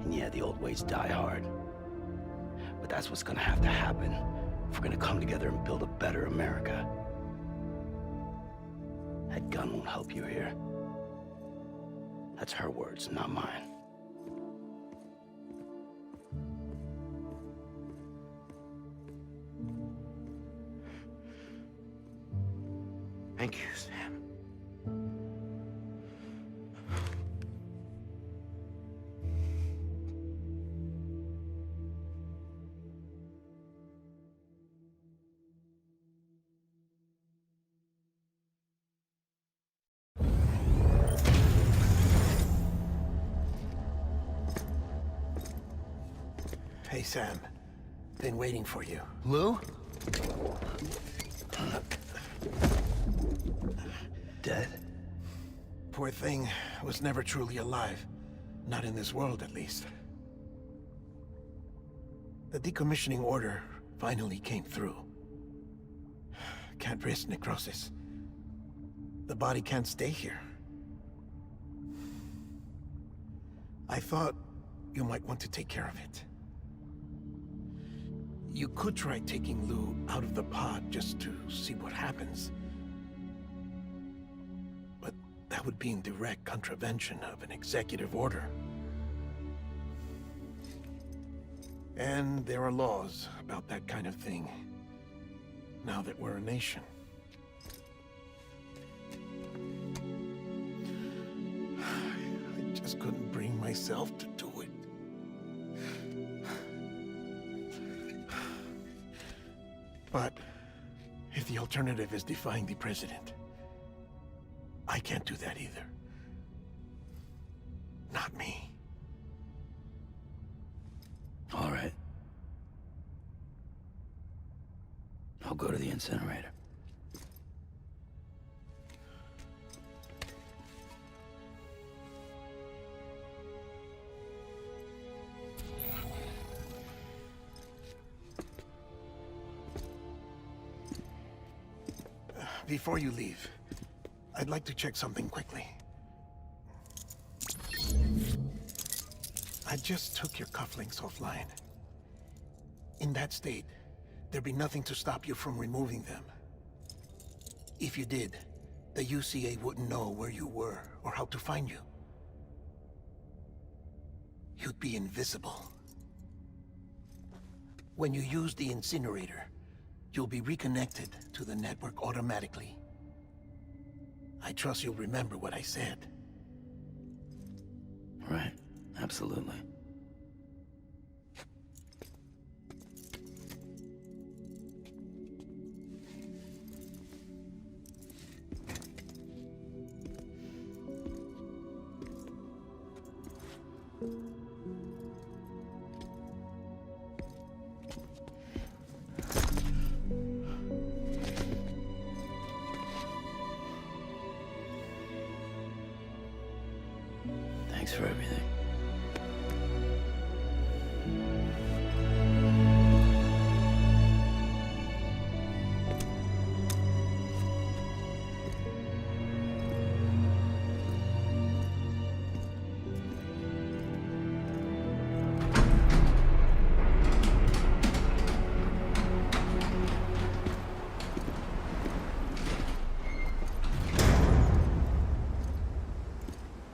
And yeah, the old ways die hard. But that's what's gonna have to happen if we're gonna come together and build a better America. That gun won't help you here. That's her words, not mine. Thank you, Sam. Hey, Sam. Been waiting for you. Lou? Dead? Poor thing was never truly alive. Not in this world, at least. The decommissioning order finally came through. Can't risk necrosis. The body can't stay here. I thought you might want to take care of it. You could try taking Lou out of the pod just to see what happens. But that would be in direct contravention of an executive order. And there are laws about that kind of thing, now that we're a nation. just couldn't bring myself to do it. But if the alternative is defying the president, I can't do that either. Not me. All right. I'll go to the incinerator. Before you leave, I'd like to check something quickly. I just took your cufflinks offline. In that state, there'd be nothing to stop you from removing them. If you did, the UCA wouldn't know where you were or how to find you. You'd be invisible. When you use the incinerator, you'll be reconnected to the network automatically. I trust you'll remember what I said. Right. Absolutely. Thanks for everything.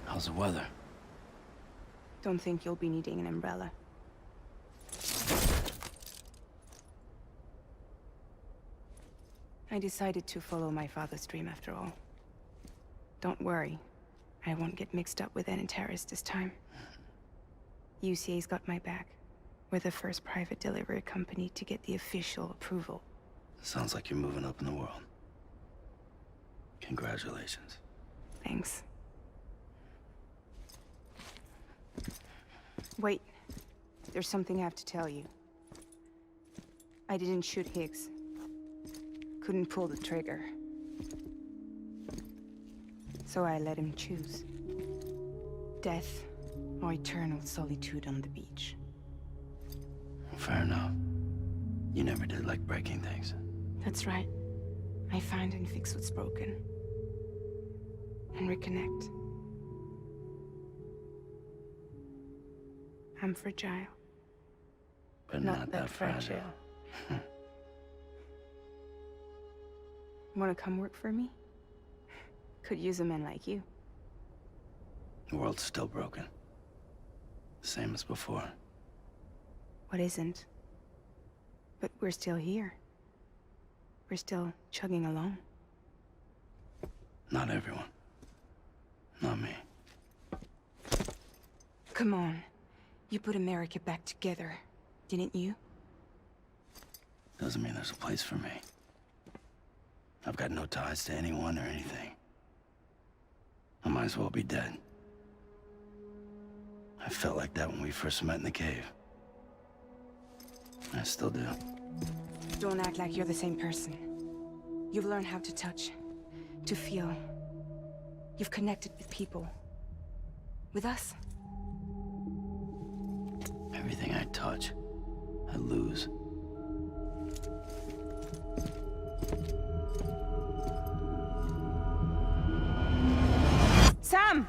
How's the weather? Don't think you'll be needing an umbrella. I decided to follow my father's dream after all. Don't worry, I won't get mixed up with any terrorists this time. UCA's got my back. We're the first private delivery company to get the official approval. Sounds like you're moving up in the world. Congratulations. Thanks. Wait, there's something I have to tell you. I didn't shoot Higgs. Couldn't pull the trigger. So I let him choose. Death or eternal solitude on the beach. Fair enough. You never did like breaking things. That's right. I find and fix what's broken. And reconnect. I'm fragile. But not that fragile. Wanna come work for me? Could use a man like you. The world's still broken. Same as before. What isn't? But we're still here. We're still chugging along. Not everyone. Not me. Come on. You put America back together, didn't you? Doesn't mean there's a place for me. I've got no ties to anyone or anything. I might as well be dead. I felt like that when we first met in the cave. I still do. Don't act like you're the same person. You've learned how to touch, to feel. You've connected with people. With us. Everything I touch, I lose. Sam!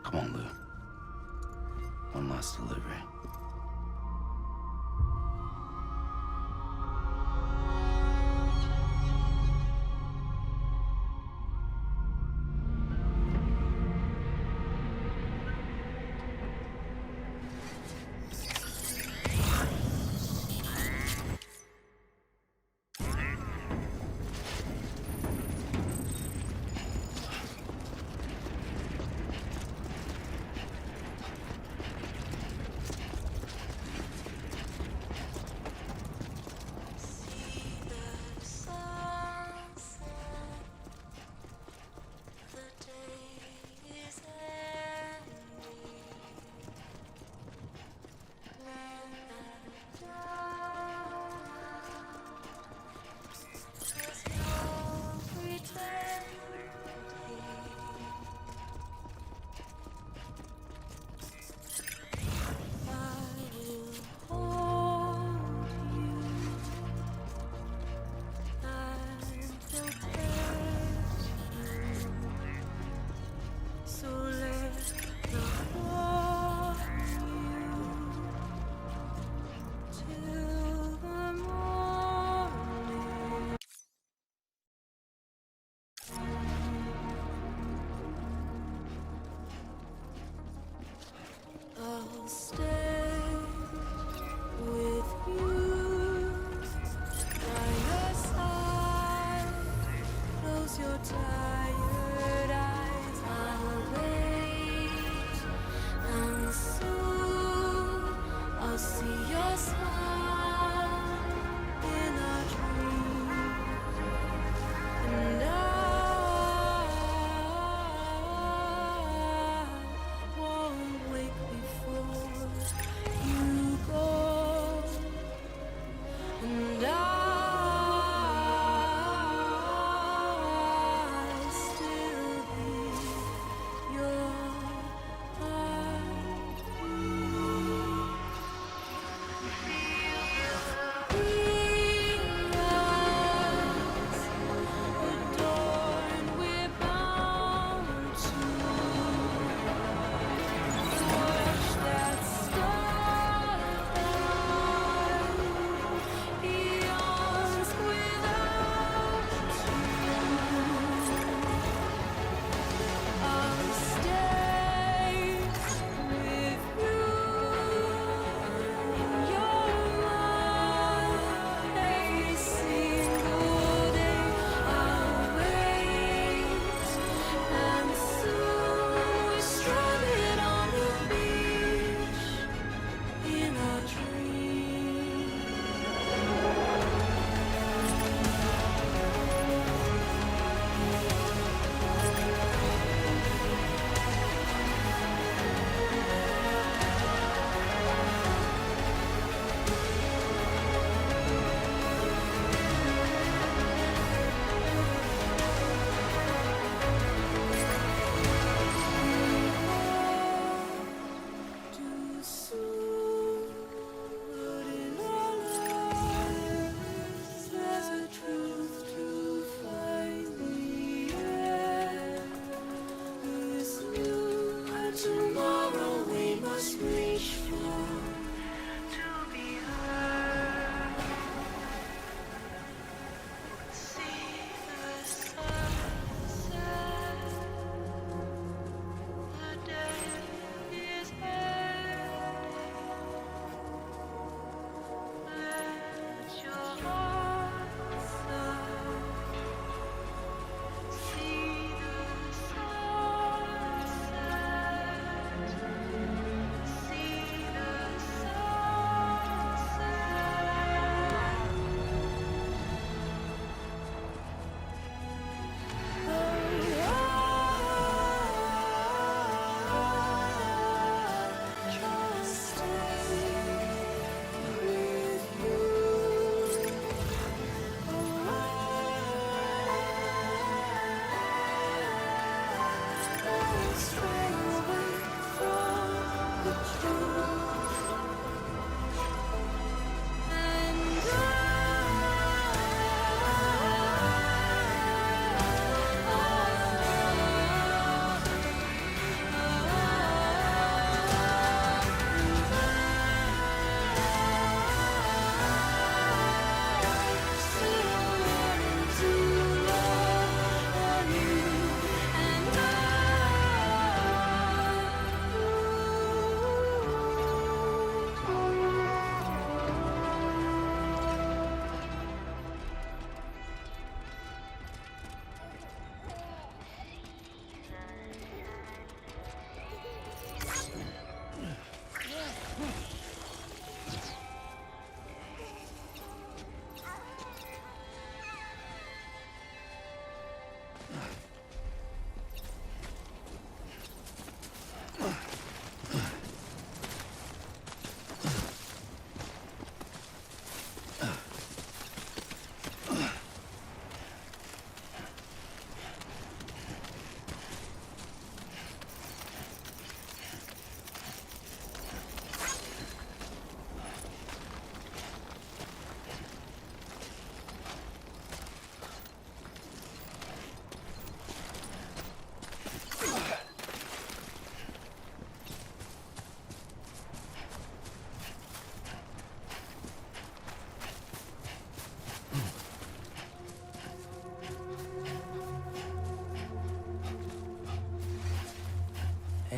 Come on, Lou. One last delivery.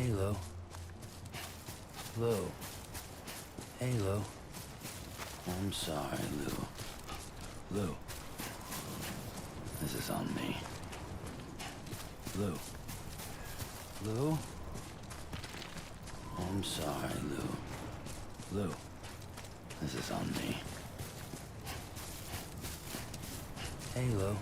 Halo. Lou. Hey, Lou. I'm sorry, Lou. Lou. This is on me. Lou. Lou? I'm sorry, Lou. Lou. This is on me. Hey, Lou.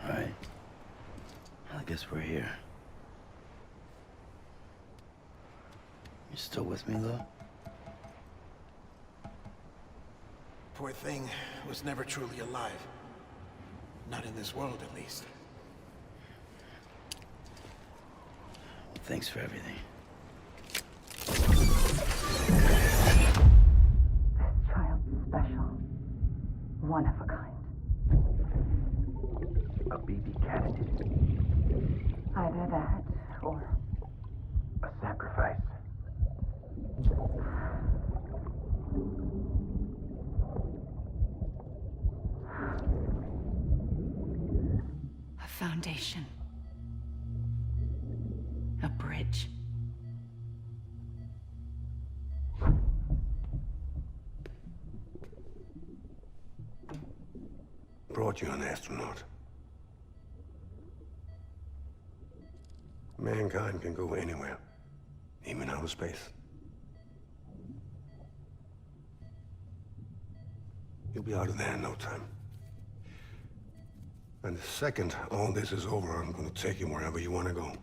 Right. I guess we're here. You still with me, Lou? Poor thing was never truly alive. Not in this world, at least. Thanks for everything. This child's special. One of a kind. A baby candidate. Either that, or A sacrifice. A foundation. A bridge. Brought you an astronaut. Mankind can go anywhere, even outer space. You'll be out of there in no time. And the second all this is over, I'm gonna take you wherever you want to go.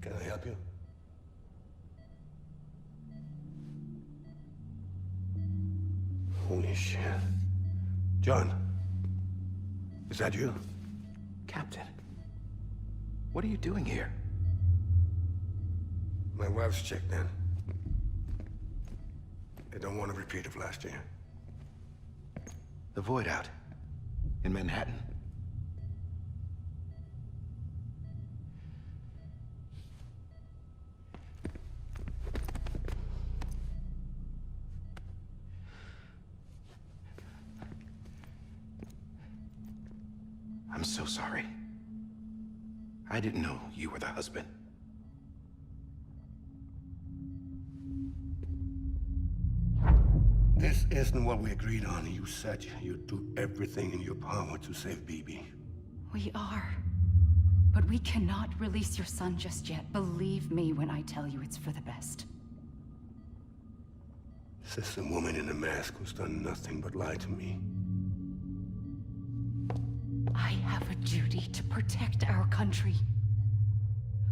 Can I help you? Holy shit. John, is that you? Captain, what are you doing here? My wife's checked in. They don't want a repeat of last year. The void out in Manhattan. I'm so sorry. I didn't know you were the husband. This isn't what we agreed on. You said you'd do everything in your power to save BB. We are. But we cannot release your son just yet. Believe me when I tell you it's for the best. This is a woman in a mask who's done nothing but lie to me. I have a duty to protect our country.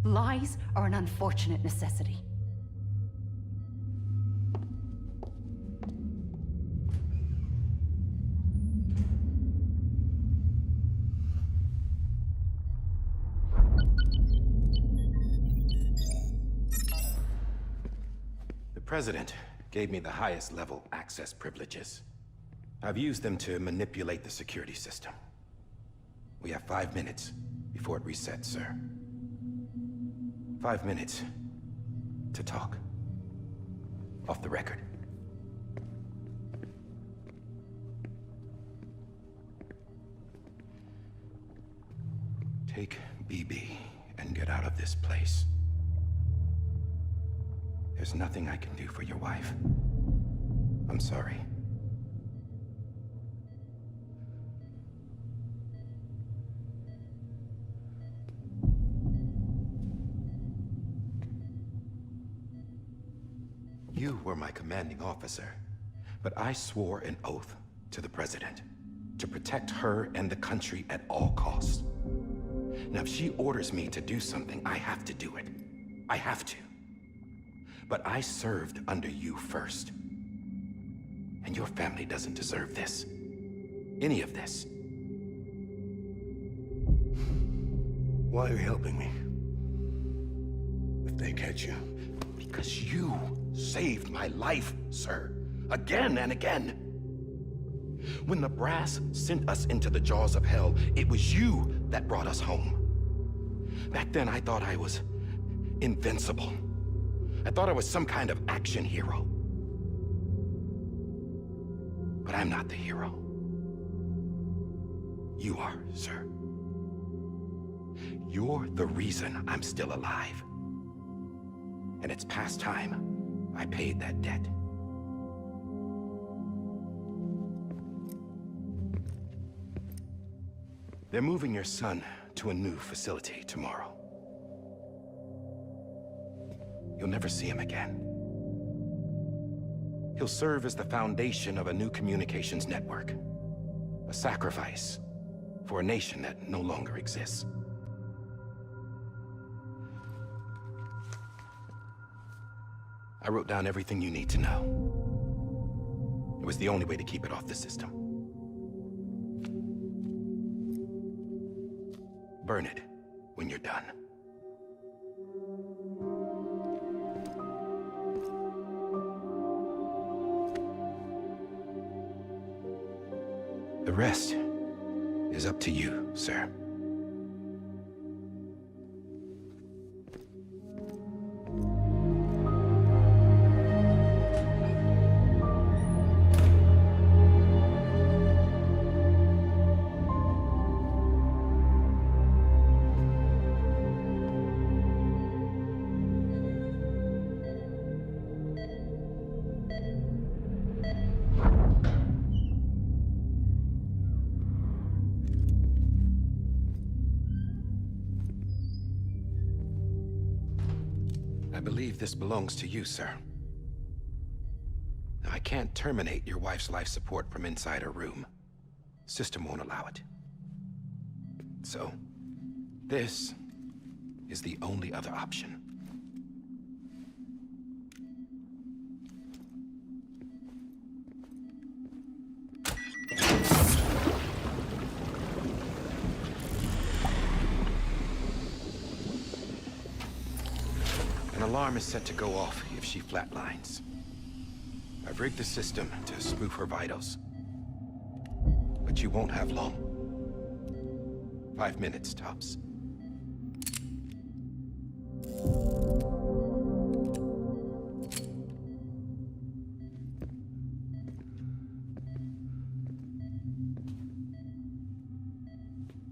Lies are an unfortunate necessity. The President gave me the highest level access privileges. I've used them to manipulate the security system. We have 5 minutes before it resets, sir. 5 minutes to talk. Off the record. Take BB and get out of this place. There's nothing I can do for your wife. I'm sorry. You were my commanding officer, but I swore an oath to the President to protect her and the country at all costs. Now, if she orders me to do something, I have to do it. I have to. But I served under you first. And your family doesn't deserve this. Any of this. Why are you helping me? they catch you? Because you saved my life, sir. Again and again. When the brass sent us into the jaws of hell, it was you that brought us home. Back then, I thought I was invincible. I thought I was some kind of action hero. But I'm not the hero. You are, sir. You're the reason I'm still alive. And it's past time I paid that debt. They're moving your son to a new facility tomorrow. You'll never see him again. He'll serve as the foundation of a new communications network. A sacrifice for a nation that no longer exists. I wrote down everything you need to know. It was the only way to keep it off the system. Burn it when you're done. The rest is up to you, sir. I believe this belongs to you, sir. Now, I can't terminate your wife's life support from inside her room. System won't allow it. So, this is the only other option. An alarm is set to go off if she flatlines. I've rigged the system to spoof her vitals. But you won't have long. 5 minutes, tops.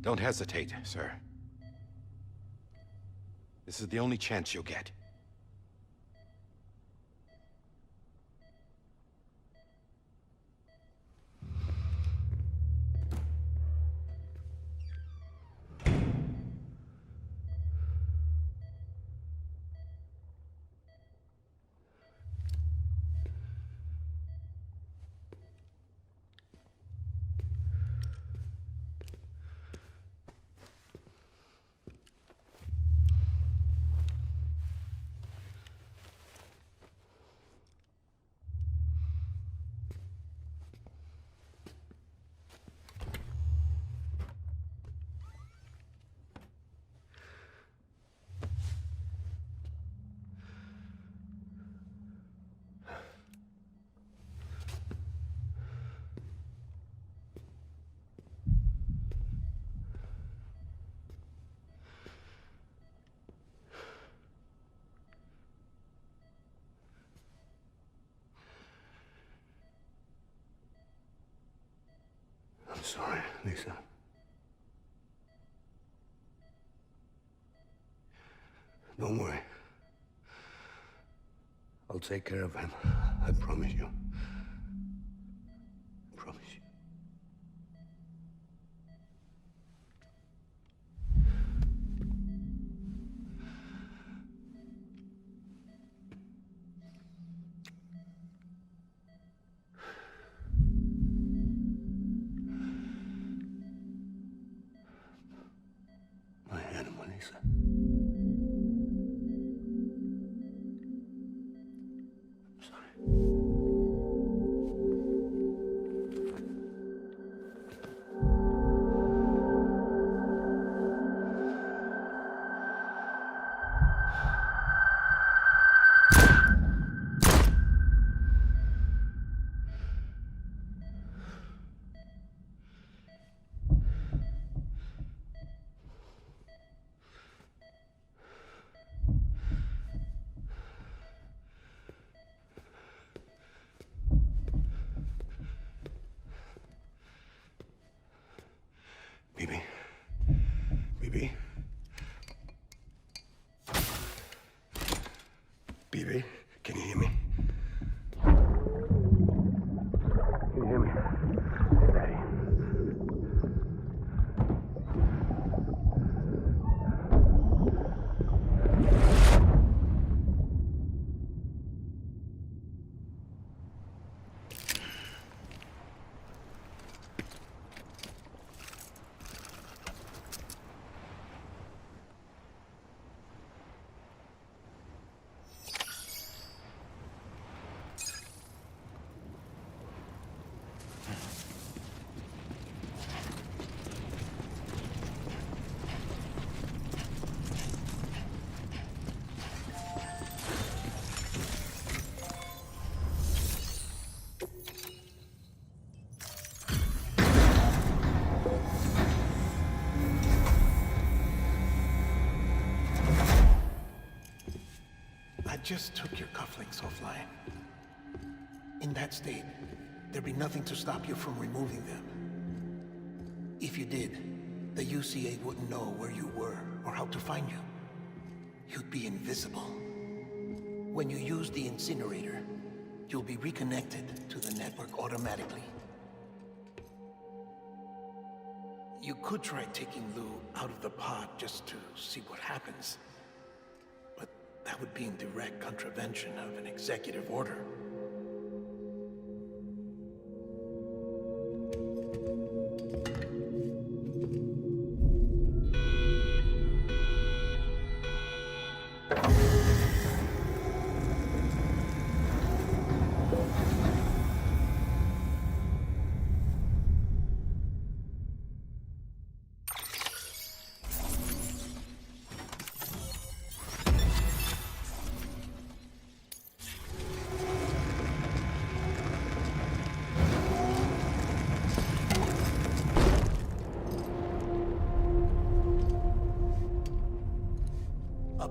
Don't hesitate, sir. This is the only chance you'll get. I'm sorry, Lisa. Don't worry. I'll take care of him. I promise you. I promise you. My animal, Lisa. I'm sorry. BB? BB, can you hear me? Can you hear me? Steady. I just took your cufflinks offline. In that state, there'd be nothing to stop you from removing them. If you did, the UCA wouldn't know where you were or how to find you. You'd be invisible. When you use the incinerator, you'll be reconnected to the network automatically. You could try taking Lou out of the pod just to see what happens. But that would be in direct contravention of an executive order.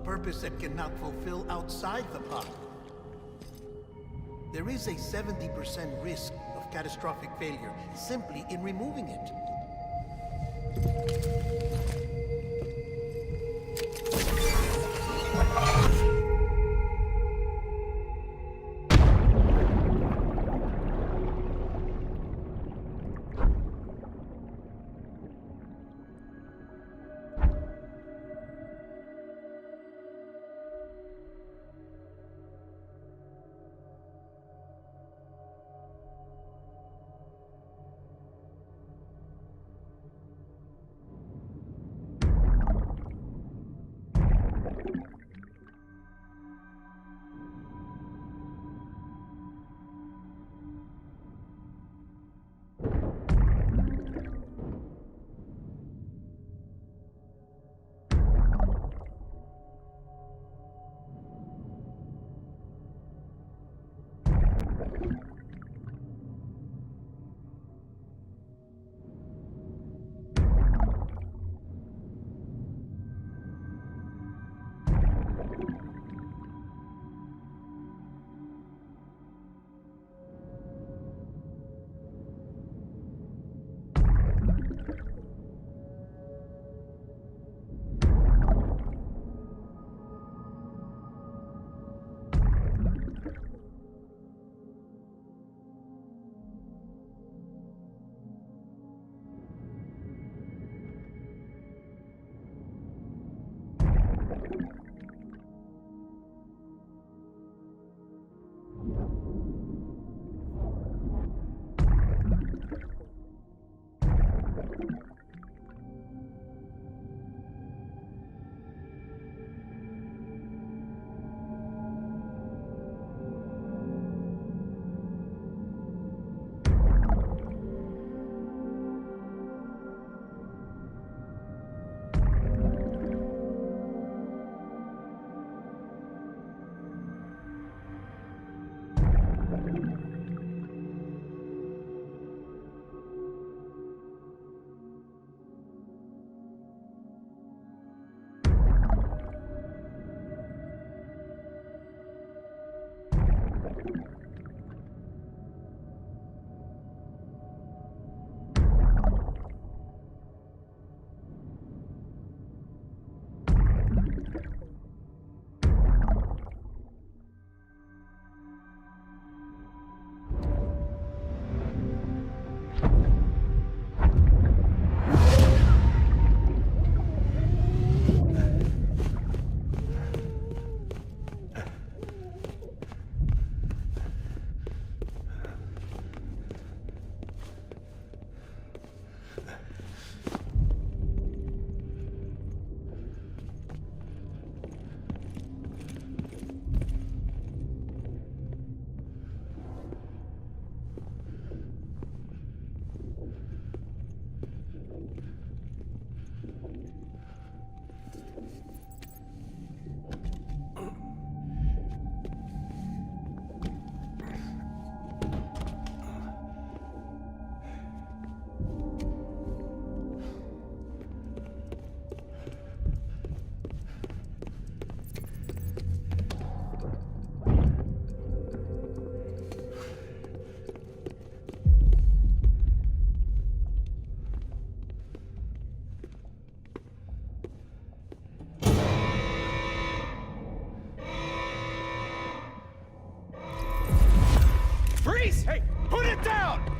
Purpose that cannot fulfill outside the pod. There is a 70% risk of catastrophic failure simply in removing it.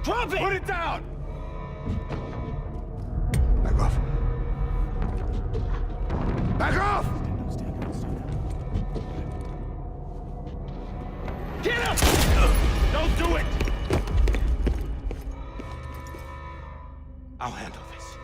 Drop it! Put it down! Back off. Back off! Get him! Don't do it! I'll handle this.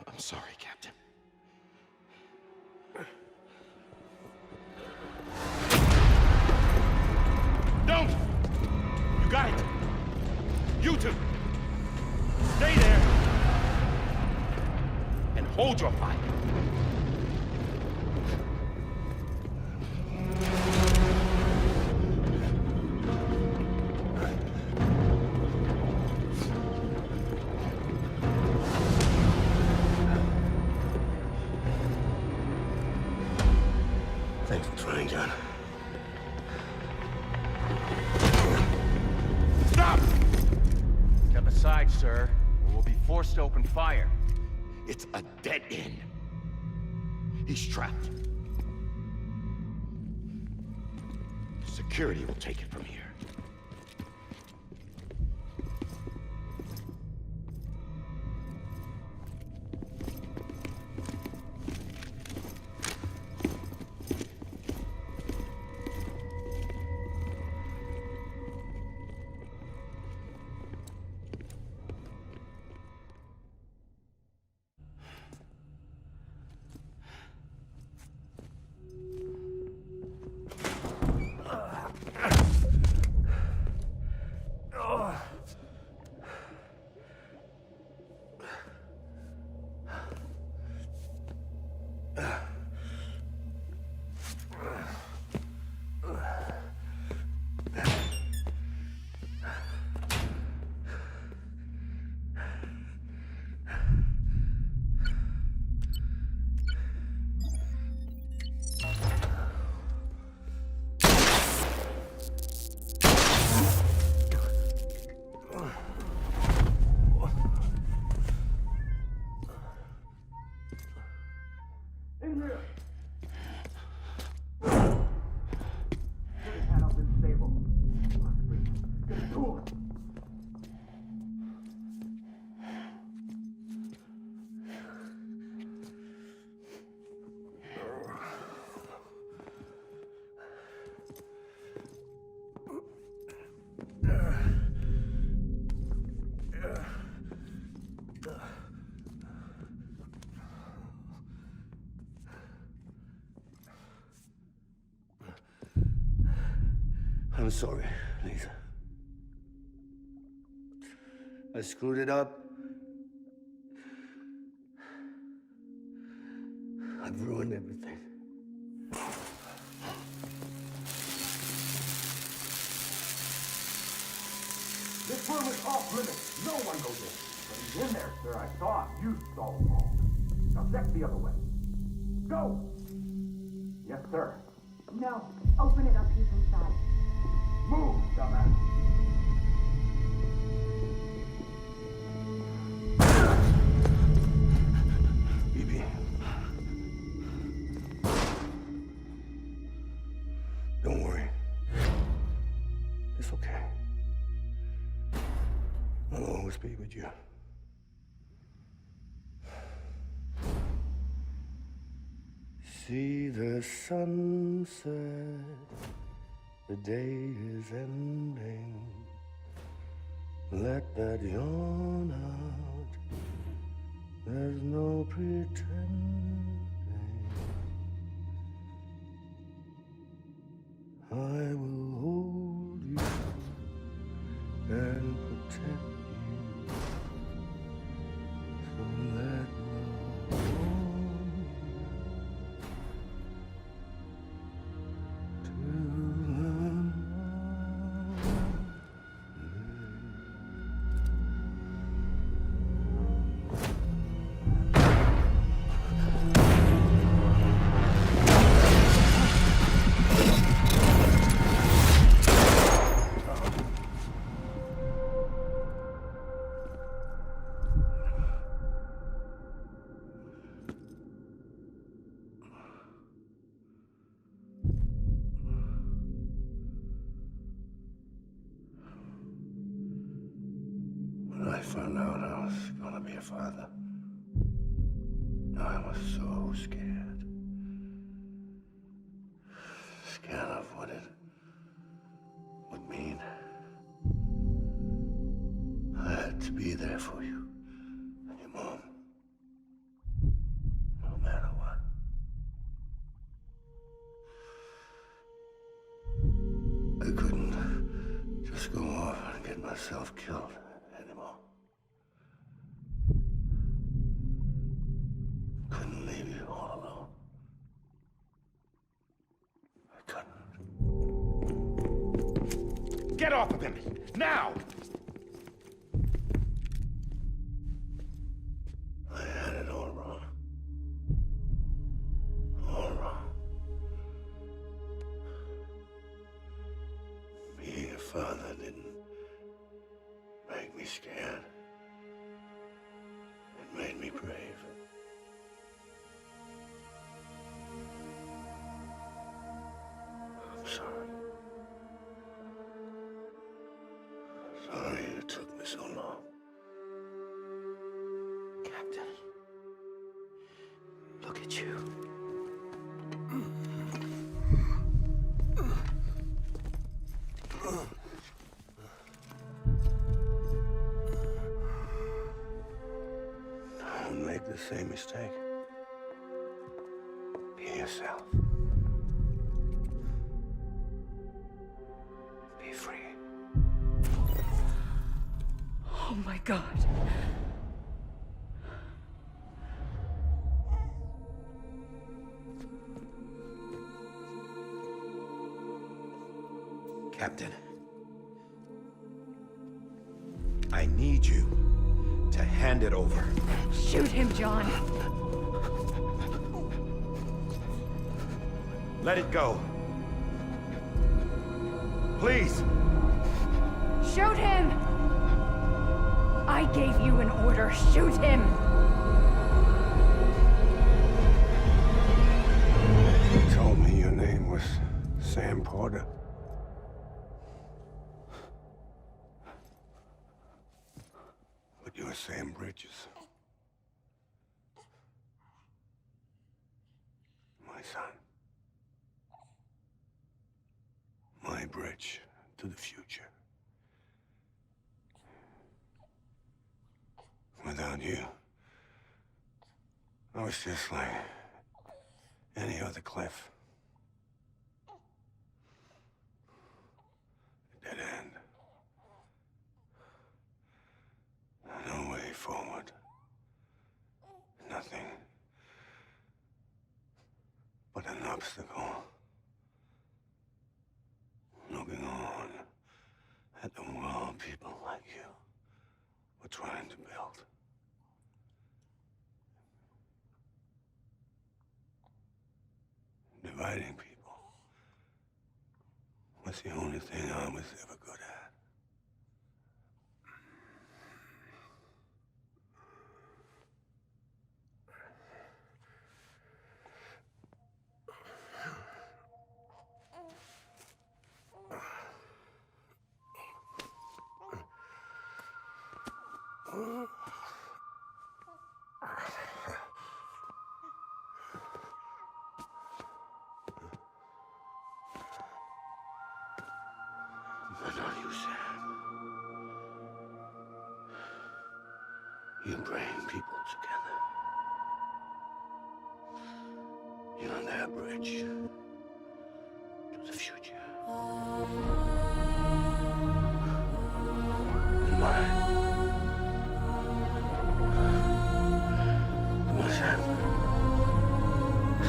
I'm sorry, Captain. Don't! You got it! You two! Stay there! And hold your fire! Thanks for trying, John. Stop! Step aside, sir, or we'll be forced to open fire. It's a dead end. He's trapped. Security will take it from here. I'm sorry, Lisa. I screwed it up. I've ruined everything. This room is off limits. No one goes in. But he's in there, sir. I saw him. You saw him all. Now check the other way. Go! Yes, sir. No. Open it up. He's inside. Move, dumbass. BB. Don't worry. It's okay. I'll always be with you. See the sunset, the day is ending. Let that yawn out, there's no pretending. I will hold you and protect you. So let love warm you. found out I was gonna be a father, I was so scared. Scared of what it would mean. I had to be there for you and your mom. No matter what. I couldn't just go off and get myself killed anymore. Couldn't leave you all alone. I couldn't. Get off of him! Now! I had it all wrong. All wrong. Being a father didn't make me scared. It made me brave. I'm sorry. Sorry it took me so long. Captain, look at you. Don't make the same mistake. Be yourself. Be free. Oh my God. Captain, I need you to hand it over. Shoot him, John. Let it go. Please. Shoot him! I gave you an order. Shoot him! You told me your name was Sam Porter. But you're Sam Bridges. My son. My bridge to the future. Without you, I was just like any other Cliff. A dead end. No way forward. Nothing but an obstacle. Looking on at the world people like you were trying to build. Dividing people was the only thing I was ever good at. But not you, Sam. You bring people together. You're their bridge to the future. And mine. Come on, Sam.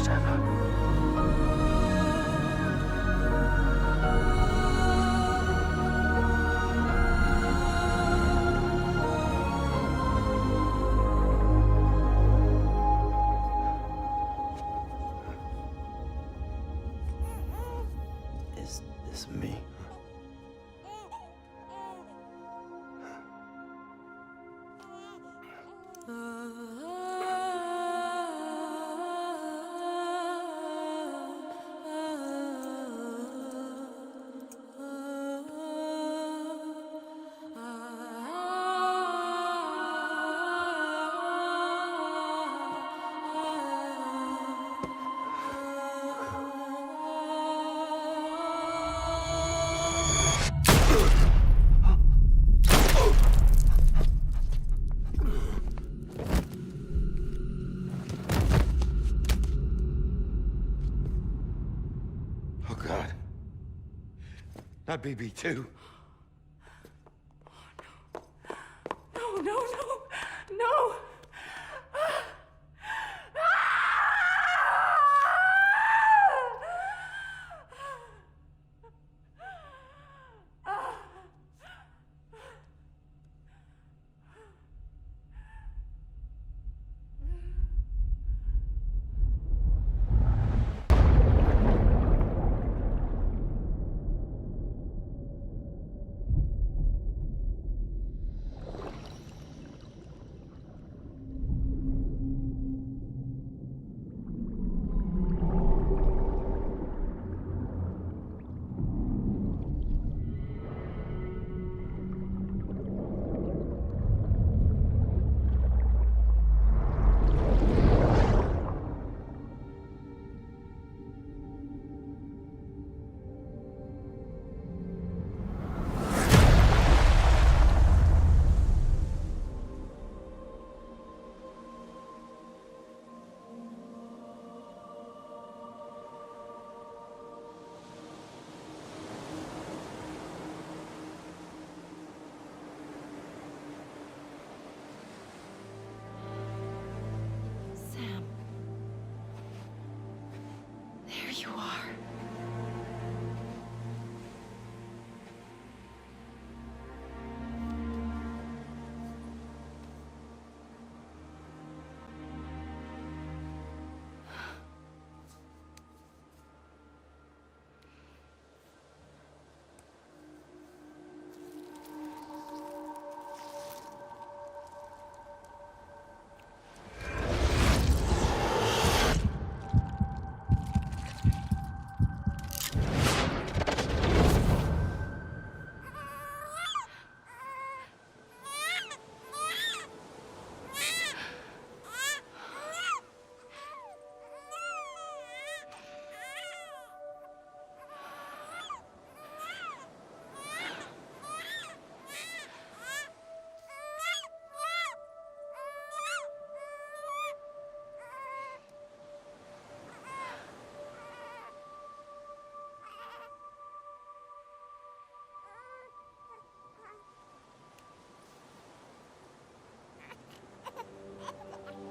Stand up. My BB too. No, no, no, no!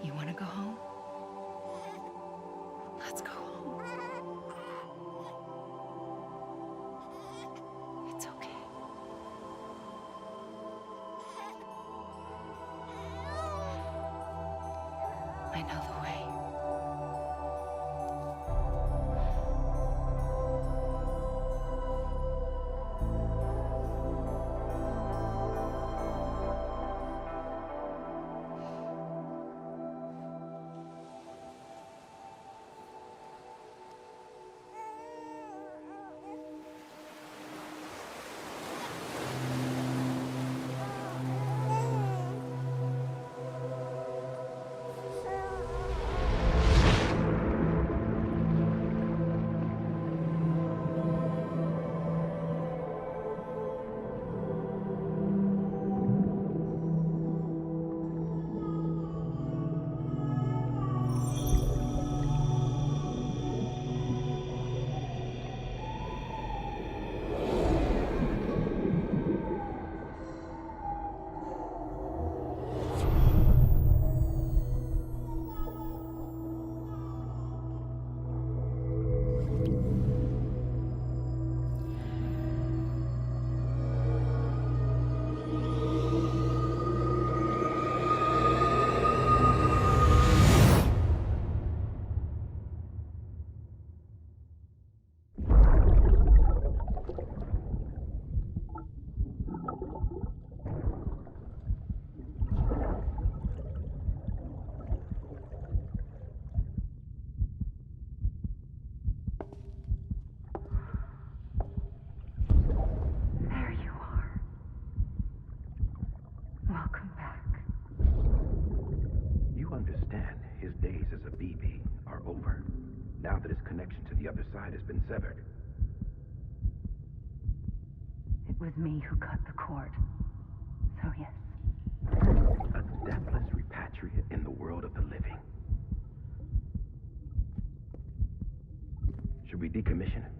You want to go home? Let's go home. It's okay. I know the way. now that his connection to the other side has been severed. It was me who cut the cord. So yes. A deathless repatriate in the world of the living. Should we decommission him?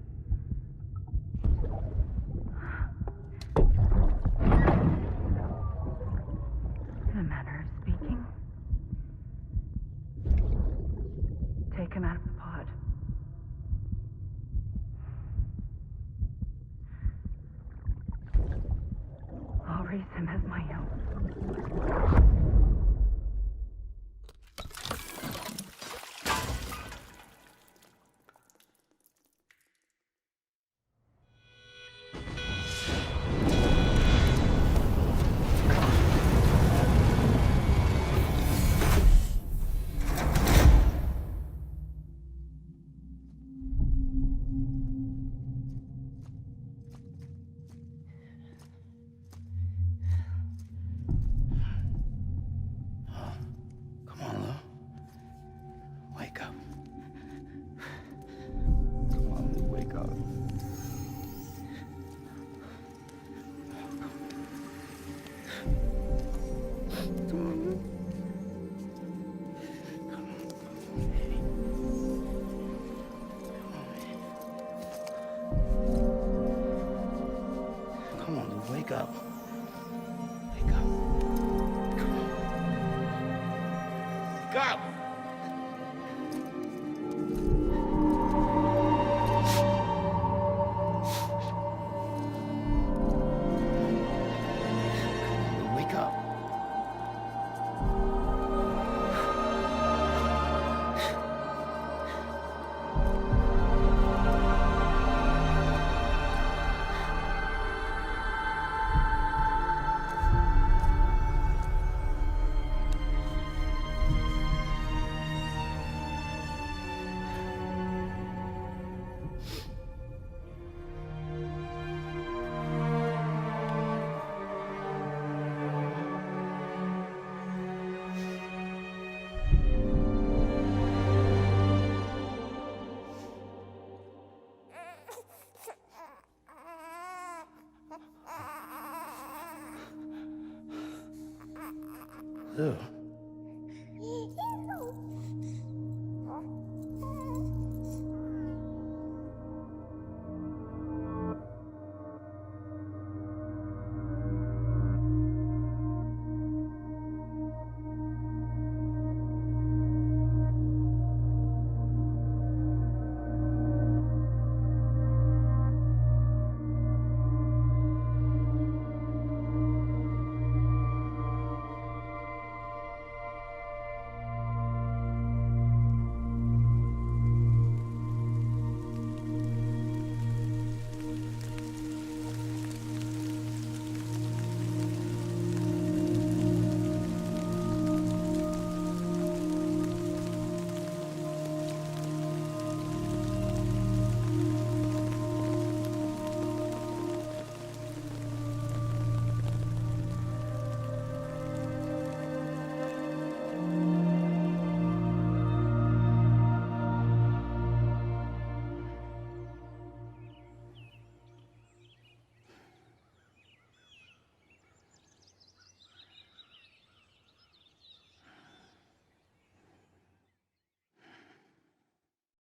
embrace him as my own. Come on, Lou. Wake up. Come on, Lou, wake up. Come on, Lou. Come on, Lou, wake up. Wake up. Come on. Wake up! Lou, wake up. Lou.